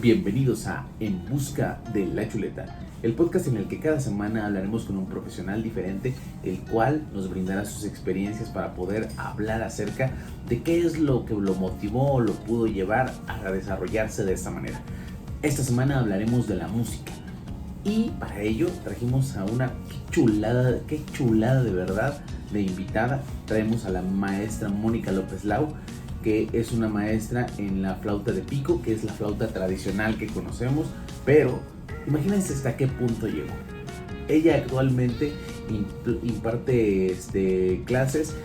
Bienvenidos a En Busca de la Chuleta, el podcast en el que cada semana hablaremos con un profesional diferente, el cual nos brindará sus experiencias para poder hablar acerca de qué es lo que lo motivó o lo pudo llevar a desarrollarse de esta manera. Esta semana hablaremos de la música y para ello trajimos a una qué chulada de verdad de invitada. Traemos a la maestra Mónica López Lau, que es una maestra en la flauta de pico, que es la flauta tradicional que conocemos, pero imagínense hasta qué punto llegó. Ella actualmente imparte clases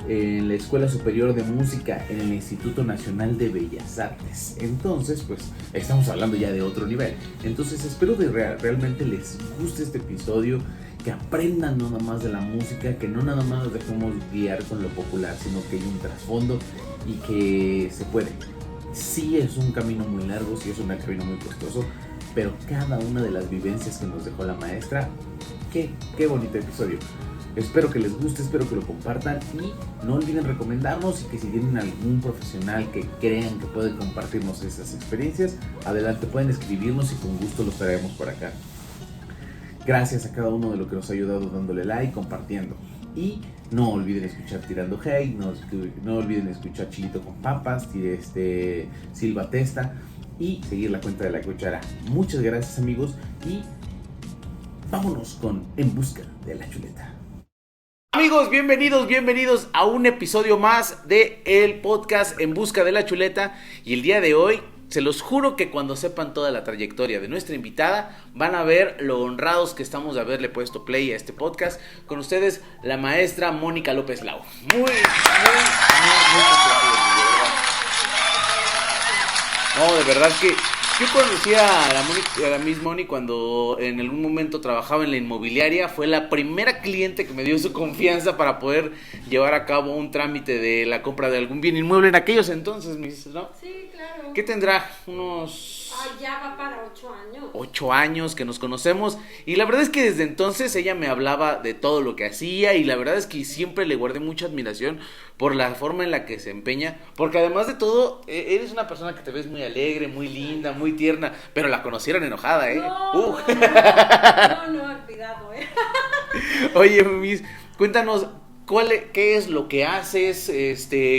en la Escuela Superior de Música en el Instituto Nacional de Bellas Artes. Entonces, pues, estamos hablando ya de otro nivel. Entonces, espero que realmente les guste este episodio, que aprendan no nada más de la música, que no nada más nos dejemos guiar con lo popular, sino que hay un trasfondo y que se puede. Sí es un camino muy largo, sí es un camino muy costoso, pero cada una de las vivencias que nos dejó la maestra, qué bonito episodio. Espero que les guste, espero que lo compartan y no olviden recomendarnos, y que si tienen algún profesional que crean que puede compartirnos esas experiencias, adelante, pueden escribirnos y con gusto los traeremos por acá. Gracias a cada uno de los que nos ha ayudado dándole like, compartiendo. Y no olviden escuchar Tirando Hate, no olviden escuchar Chilito con Papas, Silva Testa y seguir la cuenta de La Cuchara. Muchas gracias, amigos, y vámonos con En Busca de la Chuleta. Amigos, bienvenidos a un episodio más de el podcast En Busca de la Chuleta. Y el día de hoy, se los juro que cuando sepan toda la trayectoria de nuestra invitada, van a ver lo honrados que estamos de haberle puesto play a este podcast. Con ustedes, la maestra Mónica López Lau. Muy no, de verdad que yo conocí a la Miss Moni cuando en algún momento trabajaba en la inmobiliaria. Fue la primera cliente que me dio su confianza para poder llevar a cabo un trámite de la compra de algún bien inmueble en aquellos entonces, ¿no? Sí, claro. ¿Qué tendrá? Unos... ya va para 8 años. 8 años que nos conocemos, y la verdad es que desde entonces ella me hablaba de todo lo que hacía, y la verdad es que siempre le guardé mucha admiración por la forma en la que se empeña, porque además de todo, eres una persona que te ves muy alegre, muy linda, muy tierna, pero la conocieron enojada, ¿eh? No, cuidado, Oye, Miss, cuéntanos, ¿qué es lo que haces?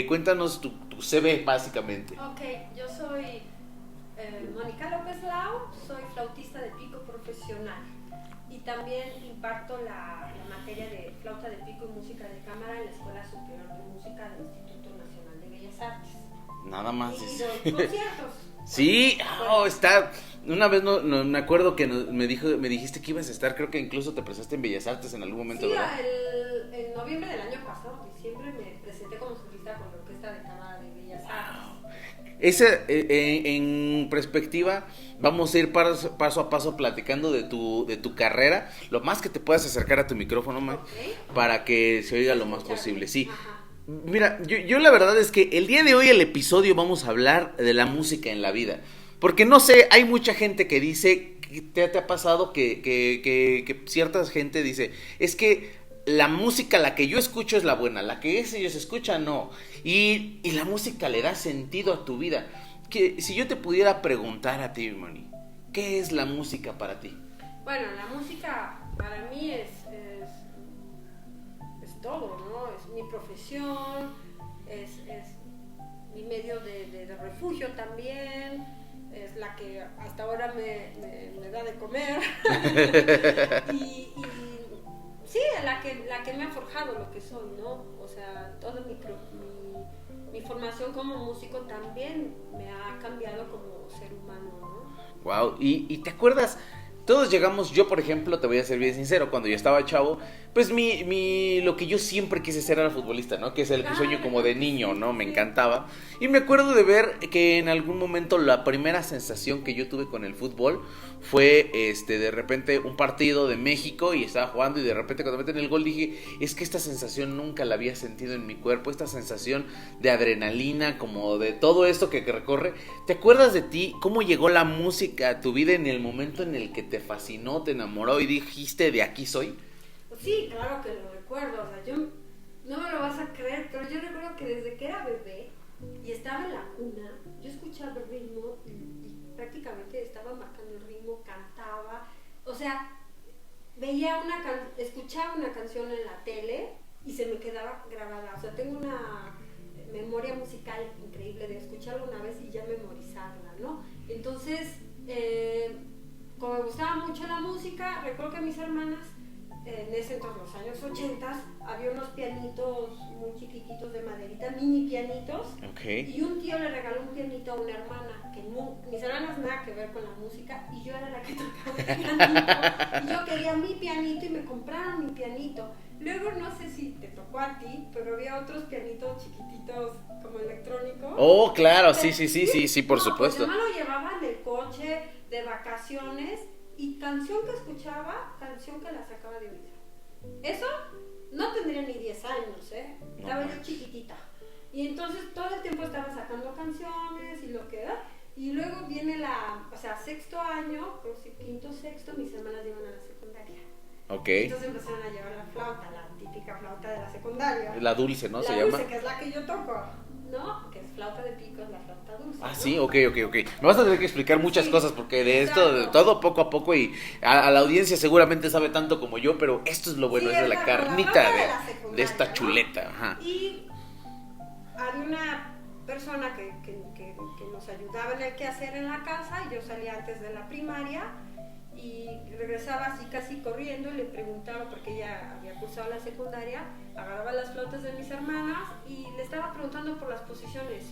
Cuéntanos tu CV, básicamente. Ok, yo soy Mónica López Lau, soy flautista de pico profesional y también imparto la materia de flauta de pico y música de cámara en la Escuela Superior de Música del Instituto Nacional de Bellas Artes. Nada más. Y doy conciertos. Sí, está. Una vez no me acuerdo que me dijiste que ibas a estar, creo que incluso te presentaste en Bellas Artes en algún momento, sí, ¿verdad? en noviembre del año pasado, diciembre, me presenté como solista con la Orquesta de Cámara de Bellas Artes. En perspectiva, vamos a ir paso a paso platicando de tu carrera, lo más que te puedas acercar a tu micrófono, Okay. Para que se oiga lo más posible, sí. Ajá. Mira, yo la verdad es que el día de hoy, el episodio, vamos a hablar de la música en la vida. Porque no sé, hay mucha gente que dice, te ha pasado que cierta gente dice, es que la música, la que yo escucho es la buena, la que ellos escuchan no. Y la música le da sentido a tu vida. Que si yo te pudiera preguntar a ti, Moni, ¿qué es la música para ti? Bueno, la música para mí es todo, ¿no? Es mi profesión, es mi medio de refugio también, es la que hasta ahora me da de comer. y sí, la que me ha forjado lo que soy, ¿no? O sea, toda mi formación como músico también me ha cambiado como ser humano, ¿no? Wow, y ¿te acuerdas? Todos llegamos, yo por ejemplo, te voy a ser bien sincero, cuando yo estaba chavo, pues lo que yo siempre quise ser era futbolista, ¿no? Que es el sueño como de niño, ¿no? Me encantaba. Y me acuerdo de ver que en algún momento la primera sensación que yo tuve con el fútbol fue de repente un partido de México y estaba jugando, y de repente cuando meten el gol dije, es que esta sensación nunca la había sentido en mi cuerpo, esta sensación de adrenalina, como de todo esto que recorre. ¿Te acuerdas de ti? ¿Cómo llegó la música a tu vida en el momento en el que te fascinó, te enamoró y dijiste, de aquí soy? Sí, claro que lo recuerdo, o sea, yo no me lo vas a creer, pero yo recuerdo que desde que era bebé y estaba en la cuna, yo escuchaba el ritmo, prácticamente estaba marcando el ritmo, cantaba, o sea, escuchaba una canción en la tele y se me quedaba grabada, o sea, tengo una memoria musical increíble de escucharla una vez y ya memorizarla, ¿no? Entonces, como me gustaba mucho la música, recuerdo que mis hermanas, en ese entonces, los años 80, había unos pianitos muy chiquititos de maderita, mini pianitos, Okay. y un tío le regaló un pianito a una hermana, que no, mis hermanas nada que ver con la música, y yo era la que tocaba el pianito, y yo quería mi pianito y me compraron mi pianito. Luego no sé si te tocó a ti, pero había otros pianitos chiquititos como electrónicos. Oh, claro, sí, por supuesto. Pues mi hermano llevaba en el coche de vacaciones y canción que escuchaba, canción que la sacaba de vida. Eso no tendría ni 10 años, estaba yo chiquitita. Y entonces todo el tiempo estaba sacando canciones y lo que era. Y luego viene sexto año, creo que quinto, sexto, mis hermanas llevan a la secundaria. Okay. Entonces empezaron a llevar la flauta, la típica flauta de la secundaria. La dulce, ¿no? Se La dulce, llama. que es la que yo toco, ¿no? Que es flauta de pico, es la flauta dulce. Ah, ¿no? sí, ok. Me vas a tener que explicar muchas cosas porque de exacto. esto, de todo poco a poco y a la audiencia seguramente sabe tanto como yo, pero esto es lo bueno, Sí, es de la carnita de esta ¿no? chuleta. Ajá. Y había una persona que nos ayudaba en el quehacer en la casa, y yo salía antes de la primaria y regresaba así casi corriendo y le preguntaba, porque ella había cursado la secundaria, agarraba las flautas de mis hermanas y le estaba preguntando por las posiciones.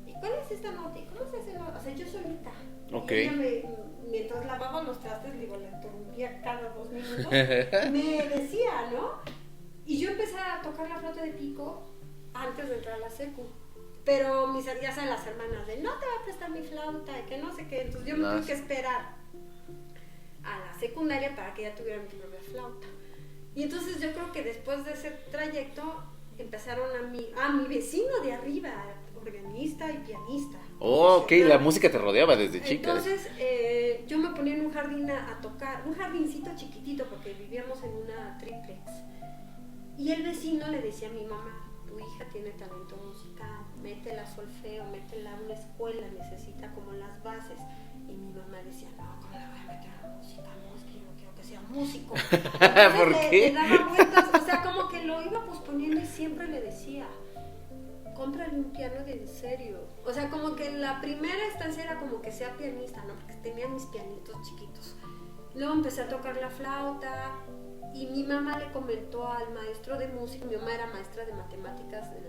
¿Y cuál es esta nota? ¿Y cómo se hace? O sea, yo solita. Ok. Y ella mientras lavaba los trastes, digo, la interrumpía cada 2 minutos, me decía, ¿no? Y yo empecé a tocar la flauta de pico antes de entrar a la secu. Pero ya saben las hermanas de, no te va a prestar mi flauta, y que no sé qué. Entonces yo me tuve que esperar a la secundaria para que ella tuviera mi propia flauta. Y entonces yo creo que después de ese trayecto empezaron mi vecino de arriba, organista y pianista. Oh, ok, la música te rodeaba desde chica. Entonces yo me ponía en un jardín a tocar, un jardincito chiquitito, porque vivíamos en una triplex. Y el vecino le decía a mi mamá, tu hija tiene talento musical, métela a solfeo, métela a una escuela, necesita como las bases. Y mi mamá decía, no, ¿cómo la voy a meter a música? No, es que yo no quiero que sea músico. Entonces ¿Por qué? Le daba vueltas, o sea, como que lo iba posponiendo, y siempre le decía, cómprale un piano de en serio. O sea, como que la primera instancia era como que sea pianista, ¿no? Porque tenía mis pianitos chiquitos. Luego empecé a tocar la flauta, y mi mamá le comentó al maestro de música, mi mamá era maestra de matemáticas de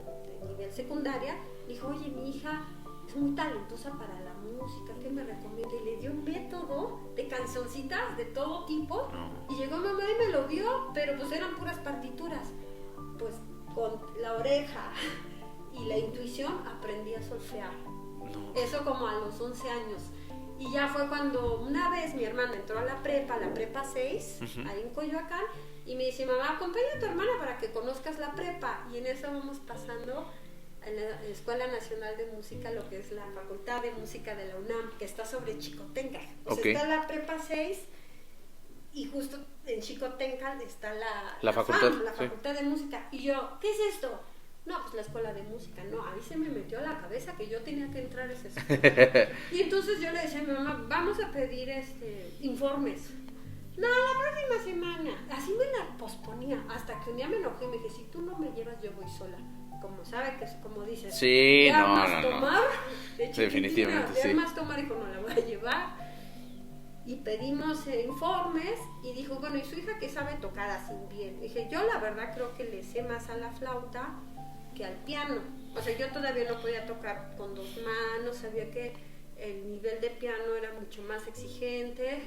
nivel secundaria, dijo, oye, mi hija es muy talentosa para la música, ¿qué me recomienda? Y le dio un método de cancioncitas de todo tipo, y llegó mamá y me lo dio, pero pues eran puras partituras. Pues con la oreja y la intuición aprendí a solfear. Eso como a los 11 años. Y ya fue cuando una vez mi hermana entró a la prepa 6, ahí en Coyoacán, y me dice, mamá, acompaña a tu hermana para que conozcas la prepa. Y en eso vamos pasando en la Escuela Nacional de Música, lo que es la Facultad de Música de la UNAM, que está sobre Chicotenca. Pues está la prepa 6, y justo en Chicotenca está la facultad, la Facultad de Música. Y yo, ¿qué es esto? No, pues la escuela de música. No, a mí se me metió a la cabeza que yo tenía que entrar a esa escuela. Y entonces yo le decía a mi mamá, vamos a pedir informes. No, la próxima semana. Así me la posponía, hasta que un día me enojé y me dije, si tú no me llevas, yo voy sola. Como sabe que, como dices, sí, tomar, de definitivamente sí. Más tomar, dijo, no la voy a llevar. Y pedimos informes, y dijo, bueno, ¿y su hija qué sabe tocar así bien? Dije, yo la verdad creo que le sé más a la flauta que al piano. O sea, yo todavía no podía tocar con 2 manos, sabía que el nivel de piano era mucho más exigente,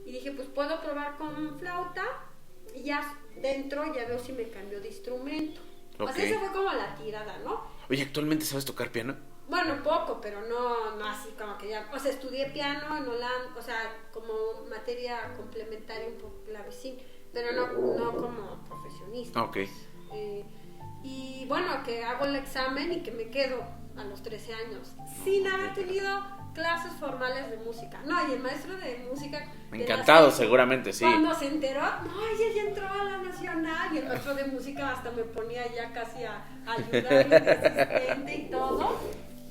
y dije, pues puedo probar con flauta, y ya dentro ya veo si me cambio de instrumento. O sea, esa fue como la tirada, ¿no? Oye, ¿actualmente sabes tocar piano? Bueno, poco, pero no así como que ya, o sea, estudié piano en Holanda, o sea, como materia complementaria un poco clavecín, pero no como profesionista. Ok. Y bueno, que hago el examen y que me quedo a los 13 años, sin haber tenido clases formales de música. No, y el maestro de música... Encantado, seguramente, sí. Cuando se enteró, no, ella ya entró a la nacional, y el maestro de música hasta me ponía ya casi a ayudarle de asistente y todo.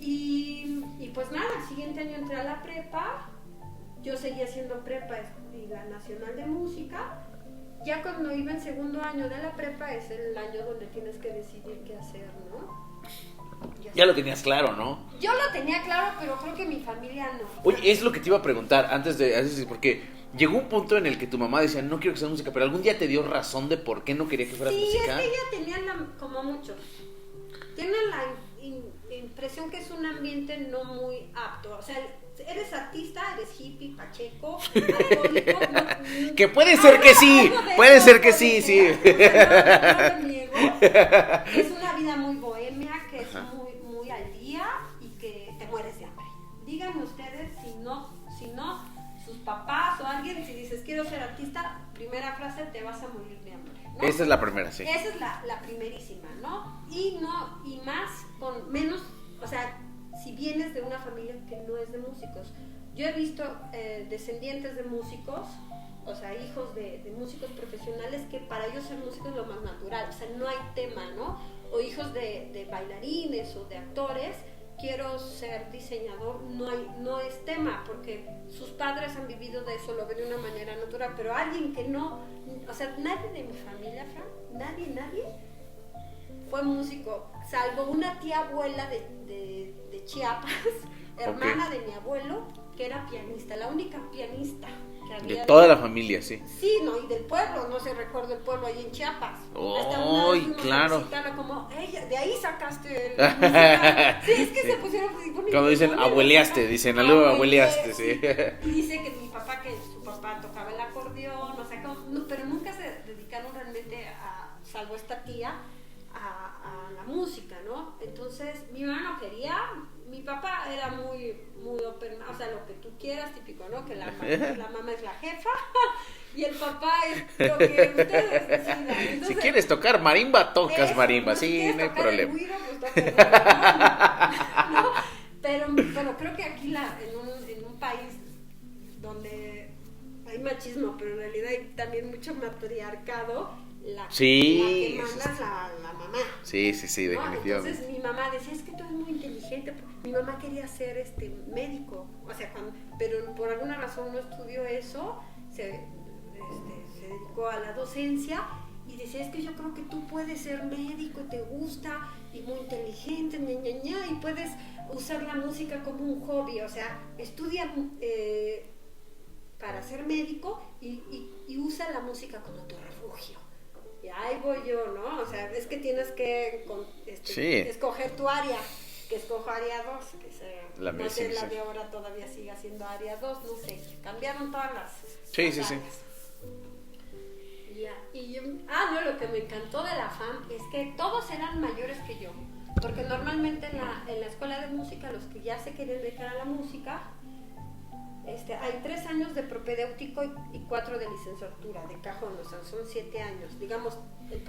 Y pues nada, el siguiente año entré a la prepa, yo seguía haciendo prepa y la Nacional de Música. Ya cuando iba en segundo año de la prepa es el año donde tienes que decidir qué hacer, ¿no? Ya lo tenías claro, ¿no? Yo lo tenía claro, pero creo que mi familia no. Oye, es lo que te iba a preguntar antes de porque llegó un punto en el que tu mamá decía, no quiero que sea música, pero algún día te dio razón de por qué no quería que fueras música. Sí, es que ella tenía, como muchos, tiene la impresión que es un ambiente no muy apto. O sea, eres artista, eres hippie, pacheco, alcohólico. Que puede ser que sí, puede ser que sí, sí. O sea, no lo niego. Es una vida muy bohemia, que es muy al día y que te mueres de hambre. Díganme ustedes si no, sus papás o alguien, si dices quiero ser artista, primera frase, te vas a morir de hambre, ¿no? Esa es la primera, sí. Esa es la primerísima, ¿no? Y más con menos, o sea, si vienes de una familia que no es de músicos. Yo he visto descendientes de músicos, o sea, hijos de músicos profesionales, que para ellos ser músicos es lo más natural, o sea, no hay tema, ¿no? O hijos de bailarines o de actores, quiero ser diseñador, no es tema, porque sus padres han vivido de eso, lo ven de una manera natural, pero alguien que no, o sea, nadie de mi familia, Fran, nadie fue músico, salvo una tía abuela de Chiapas, hermana de mi abuelo, que era pianista, la única pianista que había. De toda la familia, sí. Sí, no, y del pueblo, no se recuerda el pueblo ahí en Chiapas. ¡Ay, claro! Como, ella, de ahí sacaste el musical. Sí, es que se pusieron cuando dicen abueleaste, dicen algo abueleaste, sí. Y dice que su papá tocaba el acordeón, o sea, pero nunca se dedicaron realmente salvo esta tía, a la música, ¿no? Entonces, mi mamá no quería, mi papá era muy open, o sea, lo que tú quieras, típico, ¿no? Que la mamá es la jefa y el papá es lo que ustedes decidan. Entonces, si quieres tocar marimba, tocas marimba, sí, no hay problema. El guiro, pues toca el guiro, ¿no? Pero creo que aquí en un país donde hay machismo, pero en realidad hay también mucho matriarcado, la que manda es la mamá. Sí, ¿no? definitivamente. Entonces mi mamá decía, es que tú eres muy inteligente. Mi mamá quería ser médico, o sea, pero por alguna razón no estudió eso, se dedicó a la docencia y decía, es que yo creo que tú puedes ser médico y te gusta y muy inteligente, y puedes usar la música como un hobby, o sea, estudia para ser médico y usa la música como tu refugio. Y ahí voy yo, ¿no? O sea, es que tienes que escoger tu área, que escojo área 2, que no sé, la de ahora todavía sigue siendo área 2, no sé, cambiaron todas las áreas. Lo que me encantó de la FAM es que todos eran mayores que yo, porque normalmente en la escuela de música, los que ya se quieren dedicar a la música, hay 3 años de propedéutico y 4 de licenciatura, de cajón, o sea, son 7 años. Digamos, el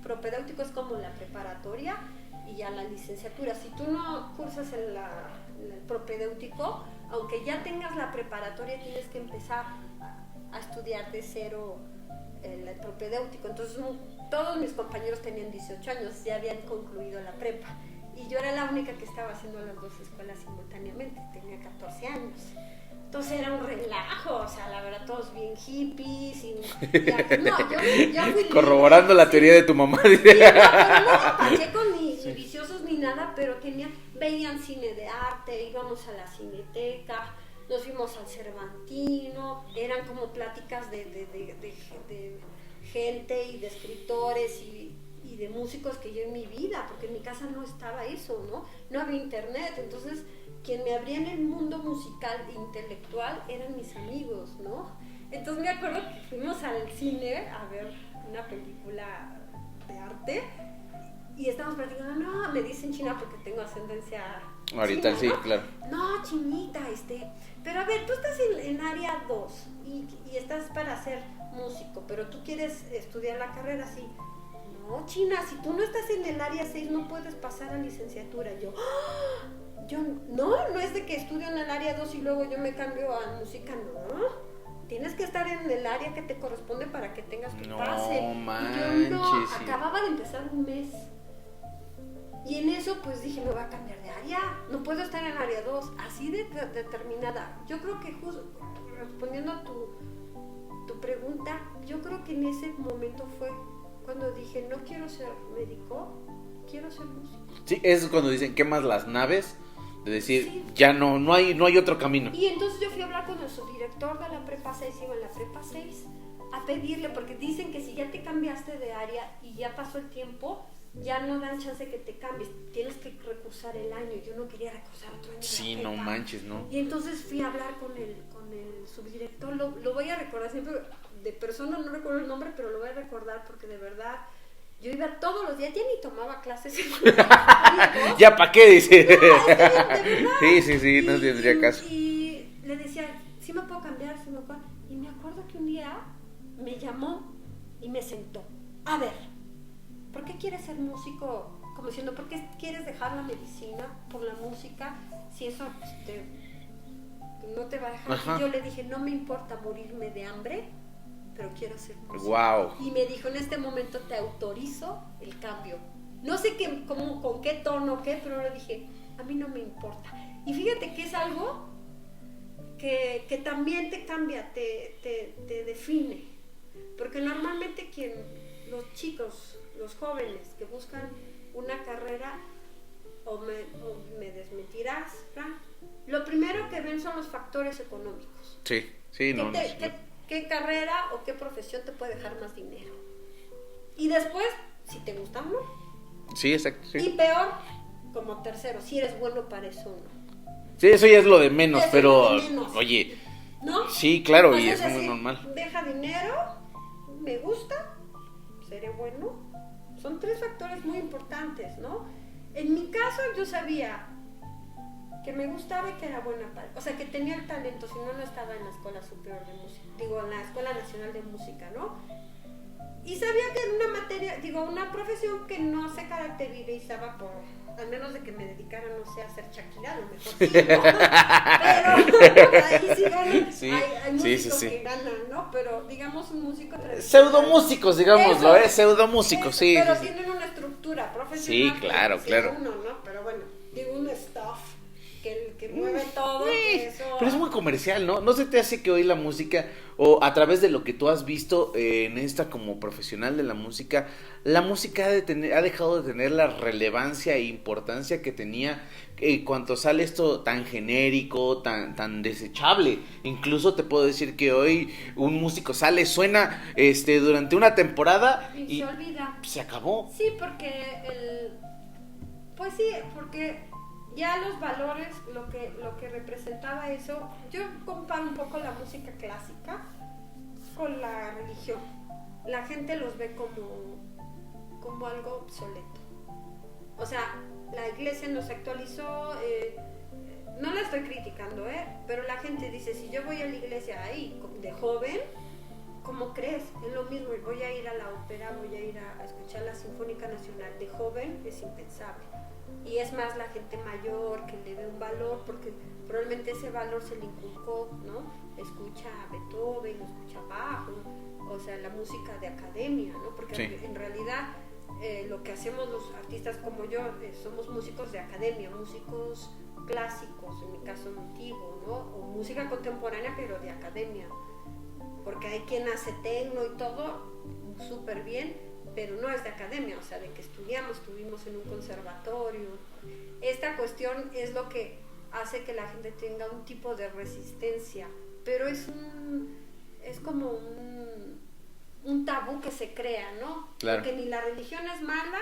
propedéutico es como la preparatoria y ya la licenciatura. Si tú no cursas el propedéutico, aunque ya tengas la preparatoria, tienes que empezar a estudiar de cero el propedéutico. Entonces, todos mis compañeros tenían 18 años, ya habían concluido la prepa. Y yo era la única que estaba haciendo las 2 escuelas simultáneamente, tenía 14 años. Entonces era un relajo, o sea, la verdad, todos bien hippies. Yo fui corroborando la teoría de tu mamá. Sí, pero no pachecos ni viciosos ni nada, pero veían cine de arte, íbamos a la Cineteca, nos fuimos al Cervantino, eran como pláticas de gente y de escritores y de músicos que yo en mi vida, porque en mi casa no estaba eso, ¿no? No había internet, entonces quien me abría en el mundo musical e intelectual eran mis amigos, ¿no? Entonces me acuerdo que fuimos al cine a ver una película de arte y estábamos platicando, no, me dicen china porque tengo ascendencia ahorita china, sí, ¿no? claro. No, chinita, pero a ver, tú estás en área 2 y estás para ser músico, pero tú quieres estudiar la carrera, sí. No, China, si tú no estás en el área 6 no puedes pasar a licenciatura. Yo no es de que estudio en el área 2 y luego yo me cambio a música, no. Tienes que estar en el área que te corresponde para que tengas tu pase. No manches. Acababa de empezar un mes. Y en eso pues dije, me voy a cambiar de área. ya, no puedo estar en área 2, así de determinada. Yo creo que respondiendo a tu pregunta, yo creo que en ese momento fue cuando dije, no quiero ser médico, quiero ser músico. Sí, es cuando dicen quemas las naves, de decir, sí, ya no hay otro camino. Y entonces yo fui a hablar con el subdirector de la prepa 6, iba en la prepa 6, a pedirle, porque dicen que si ya te cambiaste de área y ya pasó el tiempo, ya no dan chance que te cambies, tienes que recursar el año. Yo no quería recursar otro año. Sí, no manches, ¿no? Y entonces fui a hablar con el subdirector, lo voy a recordar siempre, de persona no recuerdo el nombre, pero lo voy a recordar porque de verdad, yo iba todos los días, ya ni tomaba clases. ¿Ya para qué? Dice. No, es que de verdad. Sí, no tendría caso. Y le decía, sí me puedo cambiar, sí me puedo. Y me acuerdo que un día me llamó y me sentó. A ver, ¿por qué quieres ser músico? Como diciendo, ¿por qué quieres dejar la medicina por la música? Si eso no te va a dejar. Ajá. Y yo le dije, no me importa morirme de hambre, pero quiero ser músico. Wow. Y me dijo, en este momento te autorizo el cambio. No sé con qué tono, pero le dije, a mí no me importa. Y fíjate que es algo que también te cambia, te define. Porque normalmente los chicos, los jóvenes que buscan una carrera, o me desmentirás, Fran, lo primero que ven son los factores económicos. Sí, no. ¿Qué carrera o qué profesión te puede dejar más dinero? Y después, si te gusta o no. Sí, exacto. Sí. Y peor, como tercero, si eres bueno para eso o no. Sí, eso ya es lo de menos, pero oye, ¿no? Sí, claro, pues y es decir, muy normal. Deja dinero, me gusta, seré bueno. Son 3 factores muy importantes, ¿no? En mi caso yo sabía que me gustaba y que era buena para, o sea, que tenía el talento, si no estaba en la Escuela Superior de Música, en la Escuela Nacional de Música, ¿no? Y sabía que era una materia, una profesión que no se caracterizaba por, al menos de que me dedicara, no sé, a hacer Shakira, a lo mejor sí, ¿no? Pero ahí sí ganan, sí, hay músicos que ganan, ¿no? Pero digamos un músico tradicional. Pseudomúsicos, digámoslo, pseudomúsicos, sí. Pero tienen una estructura profesional. Sí, claro. Uno, ¿no? Pero bueno, un staff que mueve todo. Eso... Pero es muy comercial, ¿no? ¿No se te hace que hoy la música, o a través de lo que tú has visto en esta como profesional de la música ha dejado de tener la relevancia e importancia que tenía cuando sale esto tan genérico, tan desechable? Incluso te puedo decir que hoy un músico suena durante una temporada y se olvida. Se acabó. Sí, porque porque ya los valores, lo que representaba eso, yo comparo un poco la música clásica con la religión. La gente los ve como algo obsoleto. O sea, la iglesia nos actualizó, no la estoy criticando, pero la gente dice, si yo voy a la iglesia ahí de joven, ¿cómo crees? Es lo mismo, voy a ir a la ópera, voy a ir a escuchar la Sinfónica Nacional. De joven es impensable. Y es más la gente mayor que le ve un valor, porque probablemente ese valor se le inculcó, ¿no? Escucha a Beethoven, escucha a Bach, o sea, la música de academia, ¿no? Porque sí, en realidad lo que hacemos los artistas como yo, somos músicos de academia, músicos clásicos, en mi caso antiguo, ¿no? O música contemporánea, pero de academia. Porque hay quien hace tecno y todo súper bien, pero no es de academia, o sea, de que estuvimos en un conservatorio. Esta cuestión es lo que hace que la gente tenga un tipo de resistencia, pero es como un tabú que se crea, ¿no? Claro. Porque ni la religión es mala,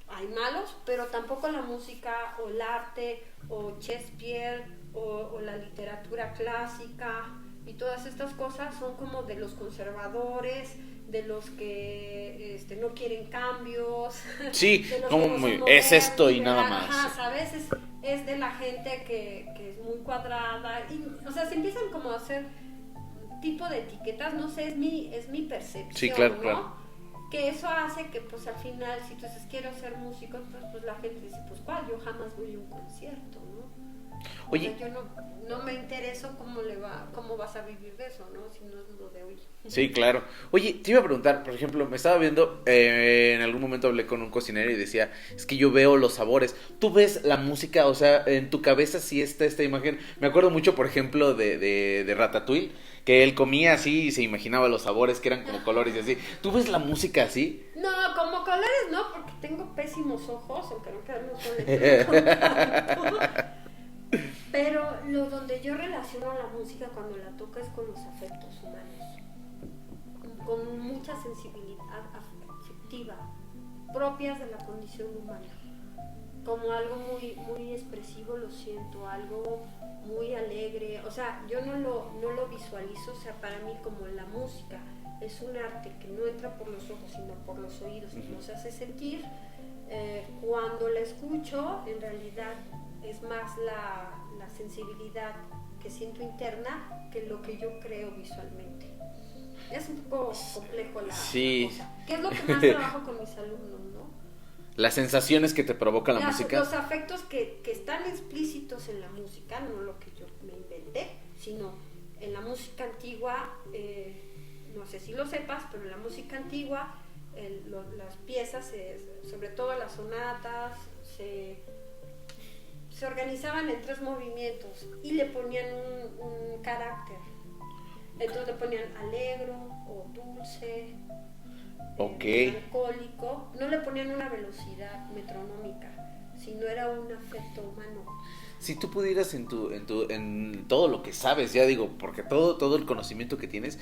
hay malos, pero tampoco la música o el arte o Shakespeare o la literatura clásica y todas estas cosas son como de los conservadores, de los que no quieren cambios. Sí, como es esto y nada más. Ajá, ¿sabes? Es de la gente que es muy cuadrada. Y, o sea, se empiezan como a hacer tipo de etiquetas, no sé, es mi percepción. Sí, claro, ¿no? claro. Que eso hace que, pues, al final, si tú dices quiero ser músico, pues la gente dice, pues, ¿cuál? Yo jamás voy a un concierto, ¿no? Oye, O sea, yo no me intereso cómo vas a vivir de eso, ¿no? Si no es lo de hoy. sí, claro. Oye, te iba a preguntar, por ejemplo, me estaba viendo, en algún momento hablé con un cocinero y decía, es que yo veo los sabores. ¿Tú ves la música? O sea, en tu cabeza sí está esta imagen. Me acuerdo mucho, por ejemplo, de Ratatouille, que él comía así y se imaginaba los sabores que eran como colores y así. ¿Tú ves la música así? No, como colores no, porque tengo pésimos ojos, aunque no quedan los Pero donde yo relaciono la música cuando la toca es con los afectos humanos, con mucha sensibilidad afectiva, propias de la condición humana. Como algo muy, muy expresivo lo siento, algo muy alegre. O sea, yo no lo visualizo, o sea, para mí como la música es un arte que no entra por los ojos, sino por los oídos y nos hace sentir. Cuando la escucho, en realidad es más la sensibilidad que siento interna que lo que yo creo visualmente. Es un poco complejo la cosa. ¿Qué es lo que más trabajo con mis alumnos, no? Las sensaciones que te provoca la música. Los afectos que están explícitos en la música, no lo que yo me inventé, sino en la música antigua, no sé si lo sepas, pero en la música antigua las piezas, sobre todo las sonatas, se organizaban en 3 movimientos y le ponían un carácter. Entonces le ponían alegro o dulce, melancólico. No le ponían una velocidad metronómica, sino era un afecto humano. Si tú pudieras en todo lo que sabes, ya digo, porque todo el conocimiento que tienes,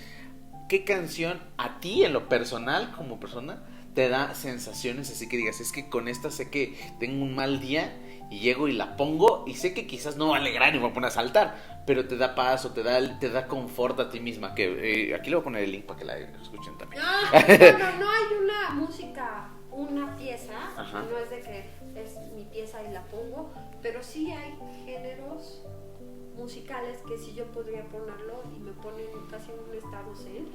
¿qué canción a ti en lo personal, como persona, te da sensaciones así que digas, es que con esta sé que tengo un mal día y llego y la pongo y sé que quizás no va a alegrar y me pone a saltar, pero te da paz o te da confort a ti misma? Que aquí le voy a poner el link para que la escuchen también. No hay una música, una pieza. Ajá. No es de que es mi pieza y la pongo, pero sí hay géneros musicales que sí yo podría ponerlo y me ponen casi en un estado zen.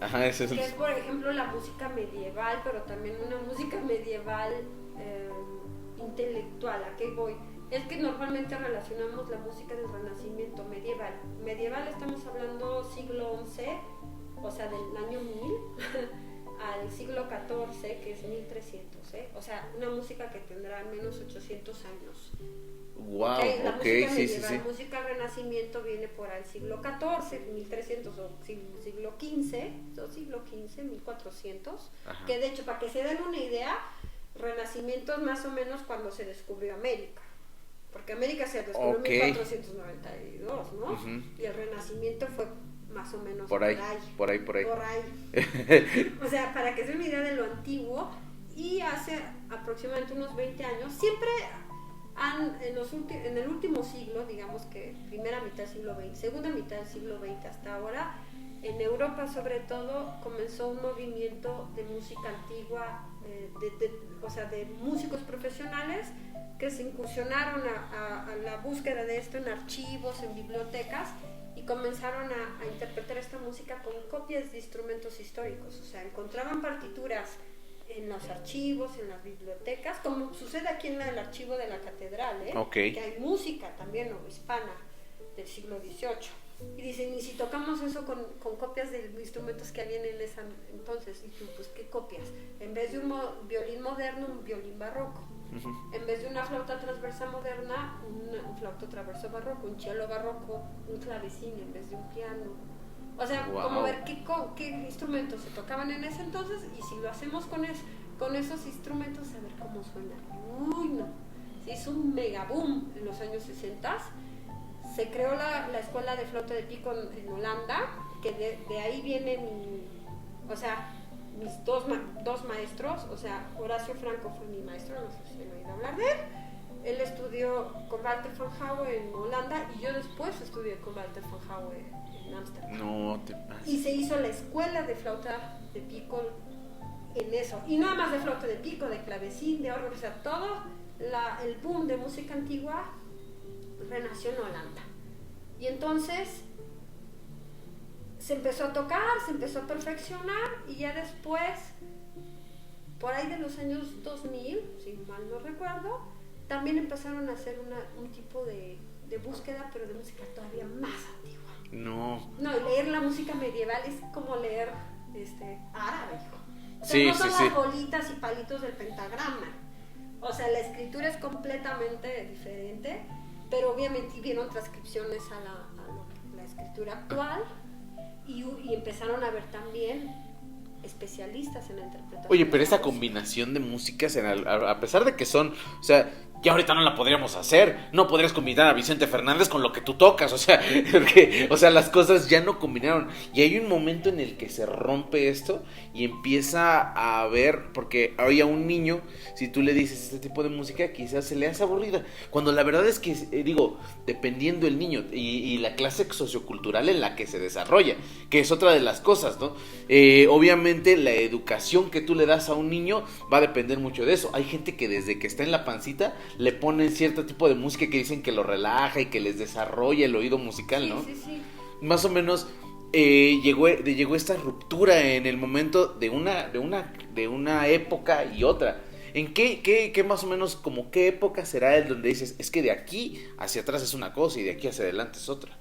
Ajá, eso es. Que es, por ejemplo, la música medieval, pero también una música medieval intelectual. ¿A qué voy? Es que normalmente relacionamos la música del Renacimiento medieval. Medieval estamos hablando siglo XI, o sea, del año 1000, al siglo XIV, que es 1300, O sea, una música que tendrá al menos 800 años. Wow, la música medieval, sí. música renacimiento viene por el siglo XIV, 1300 o siglo XV, 1400. Ajá. Que de hecho, para que se den una idea, renacimiento es más o menos cuando se descubrió América, porque América se descubrió en 1492, ¿no? Uh-huh. Y el renacimiento fue más o menos por ahí. O sea, para que se den una idea de lo antiguo. Y hace aproximadamente unos 20 años, siempre en el último siglo, digamos que primera mitad del siglo XX, segunda mitad del siglo XX hasta ahora, en Europa sobre todo comenzó un movimiento de música antigua, o sea, de músicos profesionales que se incursionaron a la búsqueda de esto en archivos, en bibliotecas, y comenzaron a interpretar esta música con copias de instrumentos históricos. O sea, encontraban partituras en los archivos, en las bibliotecas, como sucede aquí en el archivo de la catedral, que hay música también hispana del siglo XVIII. Y dicen, y si tocamos eso con copias de instrumentos que habían en ese entonces, y tú, pues, ¿qué copias? En vez de un violín moderno, un violín barroco. Uh-huh. En vez de una flauta transversa moderna, un flauta transverso barroco, un cello barroco, un clavecín en vez de un piano. O sea, wow. Como ver qué instrumentos se tocaban en ese entonces, y si lo hacemos con esos instrumentos, a ver cómo suena. Uy, no. Se hizo un mega boom en los años 60. Se creó la escuela de flauta de pico en Holanda, que de ahí vienen, o sea, mis dos maestros. O sea, Horacio Franco fue mi maestro, no sé si han oído hablar de él. Él estudió con Walter van Houwe en Holanda, y yo después estudié con Walter van Houwe en Ámsterdam. No te pases. Y se hizo la escuela de flauta de pico en eso. Y no más de flauta de pico, de clavecín, de órgano, o sea, todo el boom de música antigua renació en Holanda. Y entonces se empezó a tocar, se empezó a perfeccionar, y ya después, por ahí de los años 2000, si mal no recuerdo, también empezaron a hacer un tipo de de búsqueda, pero de música todavía más antigua. No. No, y leer la música medieval es como leer árabe, hijo. O sea, Sí, no son sí, las bolitas y palitos del pentagrama. O sea, la escritura es completamente diferente, pero obviamente vieron transcripciones a la escritura actual y empezaron a ver también especialistas en la interpretación. Oye, pero de esa la combinación de músicas, a pesar de que son, o sea, ya ahorita no la podríamos hacer, no podrías combinar a Vicente Fernández con lo que tú tocas, o sea, porque, o sea, las cosas ya no combinaron, y hay un momento en el que se rompe esto y empieza a ver, porque hoy a un niño, si tú le dices este tipo de música, quizás se le hace aburrida, cuando la verdad es que, digo, dependiendo el niño y la clase sociocultural en la que se desarrolla, que es otra de las cosas, ¿no? Obviamente la educación que tú le das a un niño va a depender mucho de eso. Hay gente que desde que está en la pancita le ponen cierto tipo de música que dicen que lo relaja y que les desarrolla el oído musical, ¿no? Sí, sí, sí. Más o menos llegó esta ruptura en el momento de una época y otra. ¿En qué más o menos, como qué época será el donde dices, es que de aquí hacia atrás es una cosa y de aquí hacia adelante es otra?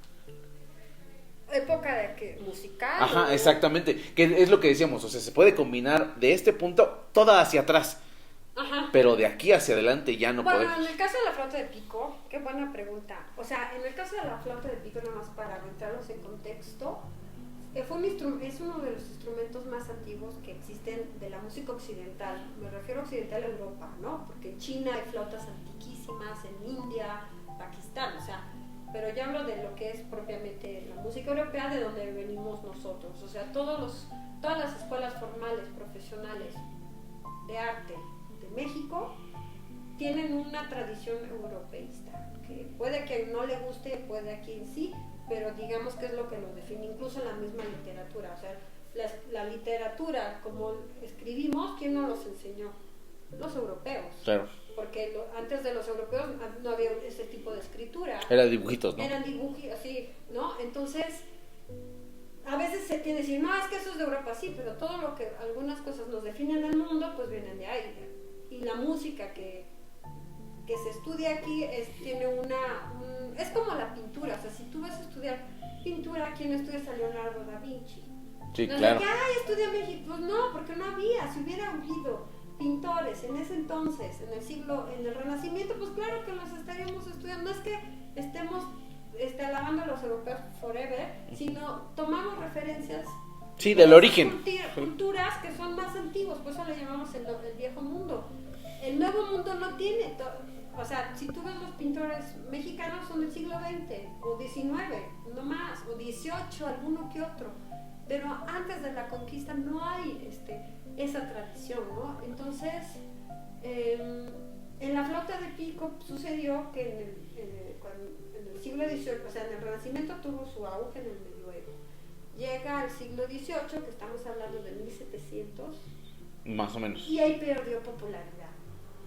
Época de que musical. Ajá, ¿no? exactamente. Que es lo que decíamos, o sea, se puede combinar de este punto toda hacia atrás. Ajá. Pero de aquí hacia adelante ya no bueno, podemos. en el caso de la flauta de pico, qué buena pregunta. O sea, en el caso de la flauta de pico, nada más para entrarlos en contexto, es uno de los instrumentos más antiguos que existen de la música occidental. Me refiero a occidental a Europa, ¿no? Porque en China hay flautas antiquísimas, en India, Pakistán, o sea, pero ya hablo de lo que es propiamente la música europea, de donde venimos nosotros. O sea, todas las escuelas formales, profesionales de arte de México tienen una tradición europeísta, que puede que no le guste, puede a quien sí, pero digamos que es lo que lo define, incluso en la misma literatura. O sea, la literatura, como escribimos, ¿quién nos los enseñó? Los europeos. Claro. Porque antes de los europeos no había ese tipo de escritura. Era dibujitos, ¿no? Eran dibujitos, así, ¿no? Entonces, a veces se tiene que decir, no, es que eso es de Europa, sí, pero todo lo que algunas cosas nos definen el mundo, pues vienen de ahí. Y la música que se estudia aquí tiene es como la pintura. O sea, si tú vas a estudiar pintura, ¿quién estudias a Leonardo da Vinci? Sí, no claro. es de que, ay, estudia México. Pues no, porque no había. Si hubiera habido pintores en ese entonces, en el Renacimiento, pues claro que los estaríamos estudiando. No es que estemos alabando a los europeos forever, sino tomamos referencias. Sí, del origen. Culturas que son más antiguas, por eso le llamamos el viejo mundo. El nuevo mundo no tiene, o sea, si tú ves los pintores mexicanos son del siglo XX o XIX, no más, o XVIII, alguno que otro. Pero antes de la conquista no hay esa tradición, ¿no? Entonces, en la flauta de pico sucedió que en el siglo XVIII, o sea, en el Renacimiento tuvo su auge en el medioevo. Llega al siglo XVIII, que estamos hablando de 1700, más o menos. Y ahí perdió popularidad.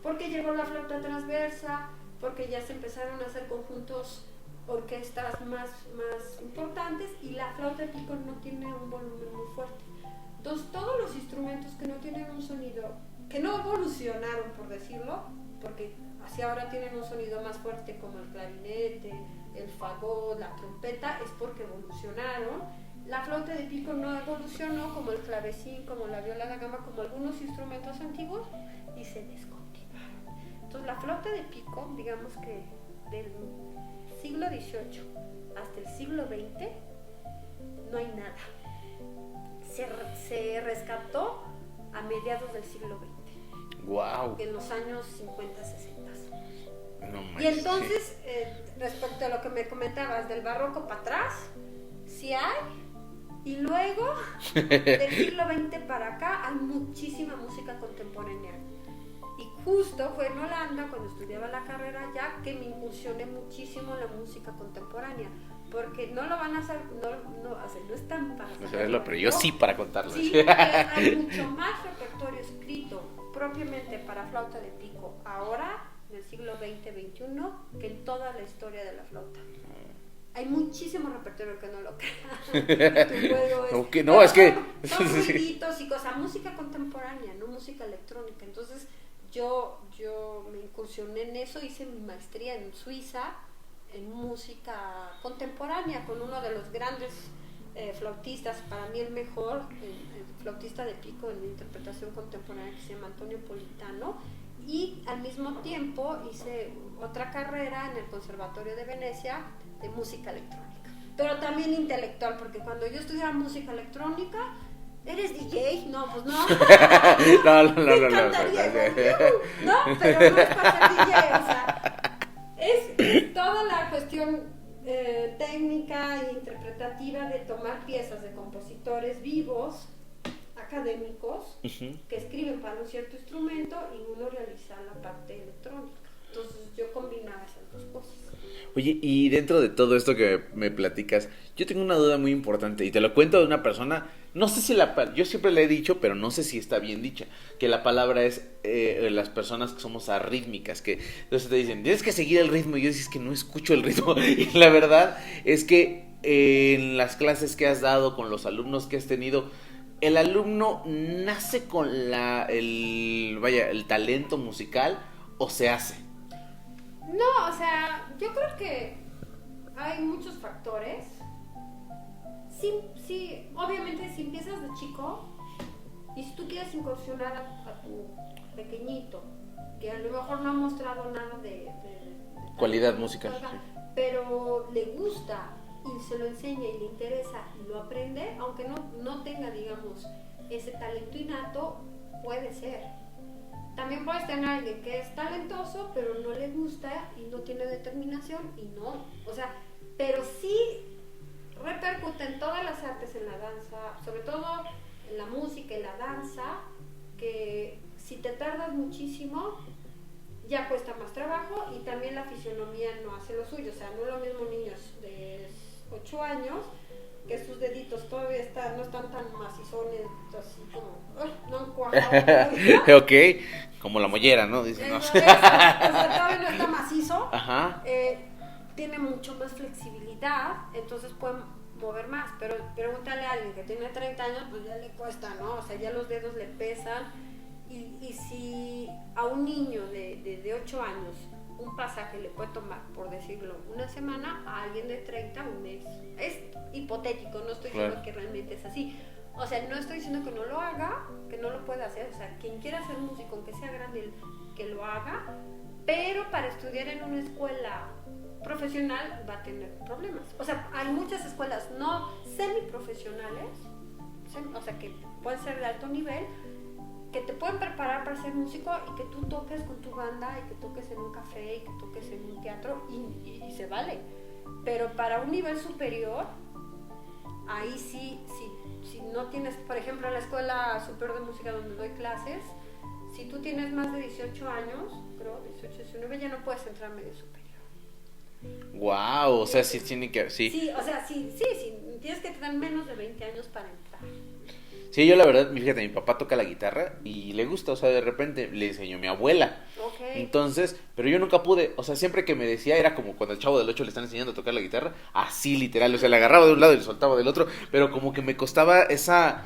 Porque llegó la flauta transversa, porque ya se empezaron a hacer conjuntos, orquestas más importantes, y la flauta de pico no tiene un volumen muy fuerte. Entonces todos los instrumentos que no tienen un sonido, que no evolucionaron por decirlo, porque hacia ahora tienen un sonido más fuerte como el clarinete, el fagot, la trompeta, es porque evolucionaron. La flauta de pico no evolucionó como el clavecín, como la viola da gamba, como algunos instrumentos antiguos, y se descontinuaron. Entonces la flauta de pico, digamos que del siglo XVIII hasta el siglo XX no hay nada. Se rescató a mediados del siglo XX. Wow. En los años 50, 60. No manches. Y entonces, respecto a lo que me comentabas del barroco para atrás, sí hay. Y luego, del siglo XX para acá, hay muchísima música contemporánea. Y justo fue en Holanda, cuando estudiaba la carrera allá, que me incursioné muchísimo en la música contemporánea. Porque no lo van a hacer, no están para saberlo, pero yo sí para contarlo. Sí, hay mucho más repertorio escrito propiamente para flauta de pico ahora, en el siglo XX-XXI, que en toda la historia de la flauta. Hay muchísimo repertorio que no lo crean. Es que son ruiditos y cosas, música contemporánea, no música electrónica. Entonces yo me incursioné en eso, hice mi maestría en Suiza, en música contemporánea con uno de los grandes flautistas, para mí el mejor, el flautista de pico en interpretación contemporánea, que se llama Antonio Politano, y al mismo tiempo hice otra carrera en el Conservatorio de Venecia de música electrónica, pero también intelectual, porque cuando yo estudiaba música electrónica, ¿eres DJ? No, pues no. No. No, pero no es para ser DJ, o sea, es toda la cuestión técnica e interpretativa de tomar piezas de compositores vivos, académicos, que escriben para un cierto instrumento y uno realiza la parte electrónica. Entonces yo combinaba esas dos cosas. Oye, y dentro de todo esto que me platicas, yo tengo una duda muy importante y te lo cuento de una persona, no sé si yo siempre le he dicho, pero no sé si está bien dicha, que la palabra es las personas que somos arrítmicas, que entonces te dicen, tienes que seguir el ritmo, y yo dices que no escucho el ritmo, y la verdad es que en las clases que has dado, con los alumnos que has tenido, el alumno nace con el talento musical o se hace. No, o sea, yo creo que hay muchos factores. Sí, obviamente si empiezas de chico y si tú quieres incursionar a tu pequeñito, que a lo mejor no ha mostrado nada de cualidad musical, sí, pero le gusta y se lo enseña y le interesa y lo aprende, aunque no tenga, digamos, ese talento innato, puede ser. También puedes tener a alguien que es talentoso, pero no le gusta y no tiene determinación y no. O sea, pero sí repercute en todas las artes, en la danza, sobre todo en la música y la danza, que si te tardas muchísimo, ya cuesta más trabajo y también la fisionomía no hace lo suyo. O sea, no es lo mismo niños de 8 años que sus deditos todavía no están tan macizones, así como, no han cuajado. Ok, como la mollera, ¿no? Dicen, ¿no? O sea, todavía no está macizo. Ajá. Tiene mucho más flexibilidad, entonces pueden mover más, pero pregúntale a alguien que tiene 30 años, pues ya le cuesta, ¿no? O sea, ya los dedos le pesan, y si a un niño de 8 años un pasaje le puede tomar, por decirlo, una semana, a alguien de 30 un mes. Es hipotético, no estoy diciendo que realmente es así. O sea, no estoy diciendo que no lo haga, que no lo pueda hacer. O sea, quien quiera ser músico, aunque sea grande, que lo haga, pero para estudiar en una escuela profesional va a tener problemas. O sea, hay muchas escuelas no semiprofesionales, o sea, que pueden ser de alto nivel, que te pueden preparar para ser músico y que tú toques con tu banda y que toques en un café y que toques en un teatro y se vale. Pero para un nivel superior, ahí sí, si no tienes, por ejemplo, en la Escuela Superior de Música donde doy clases, si tú tienes más de 18 años, creo, 18, 19, ya no puedes entrar a medio superior. Wow, o sea, sí tiene que... Sí, o sea, sí, tienes que tener menos de 20 años para entrar. Sí, yo la verdad, fíjate, mi papá toca la guitarra y le gusta, o sea, de repente le enseñó a mi abuela. Okay. Entonces, pero yo nunca pude, o sea, siempre que me decía, era como cuando el Chavo del 8 le están enseñando a tocar la guitarra, así literal, o sea, le agarraba de un lado y le soltaba del otro, pero como que me costaba esa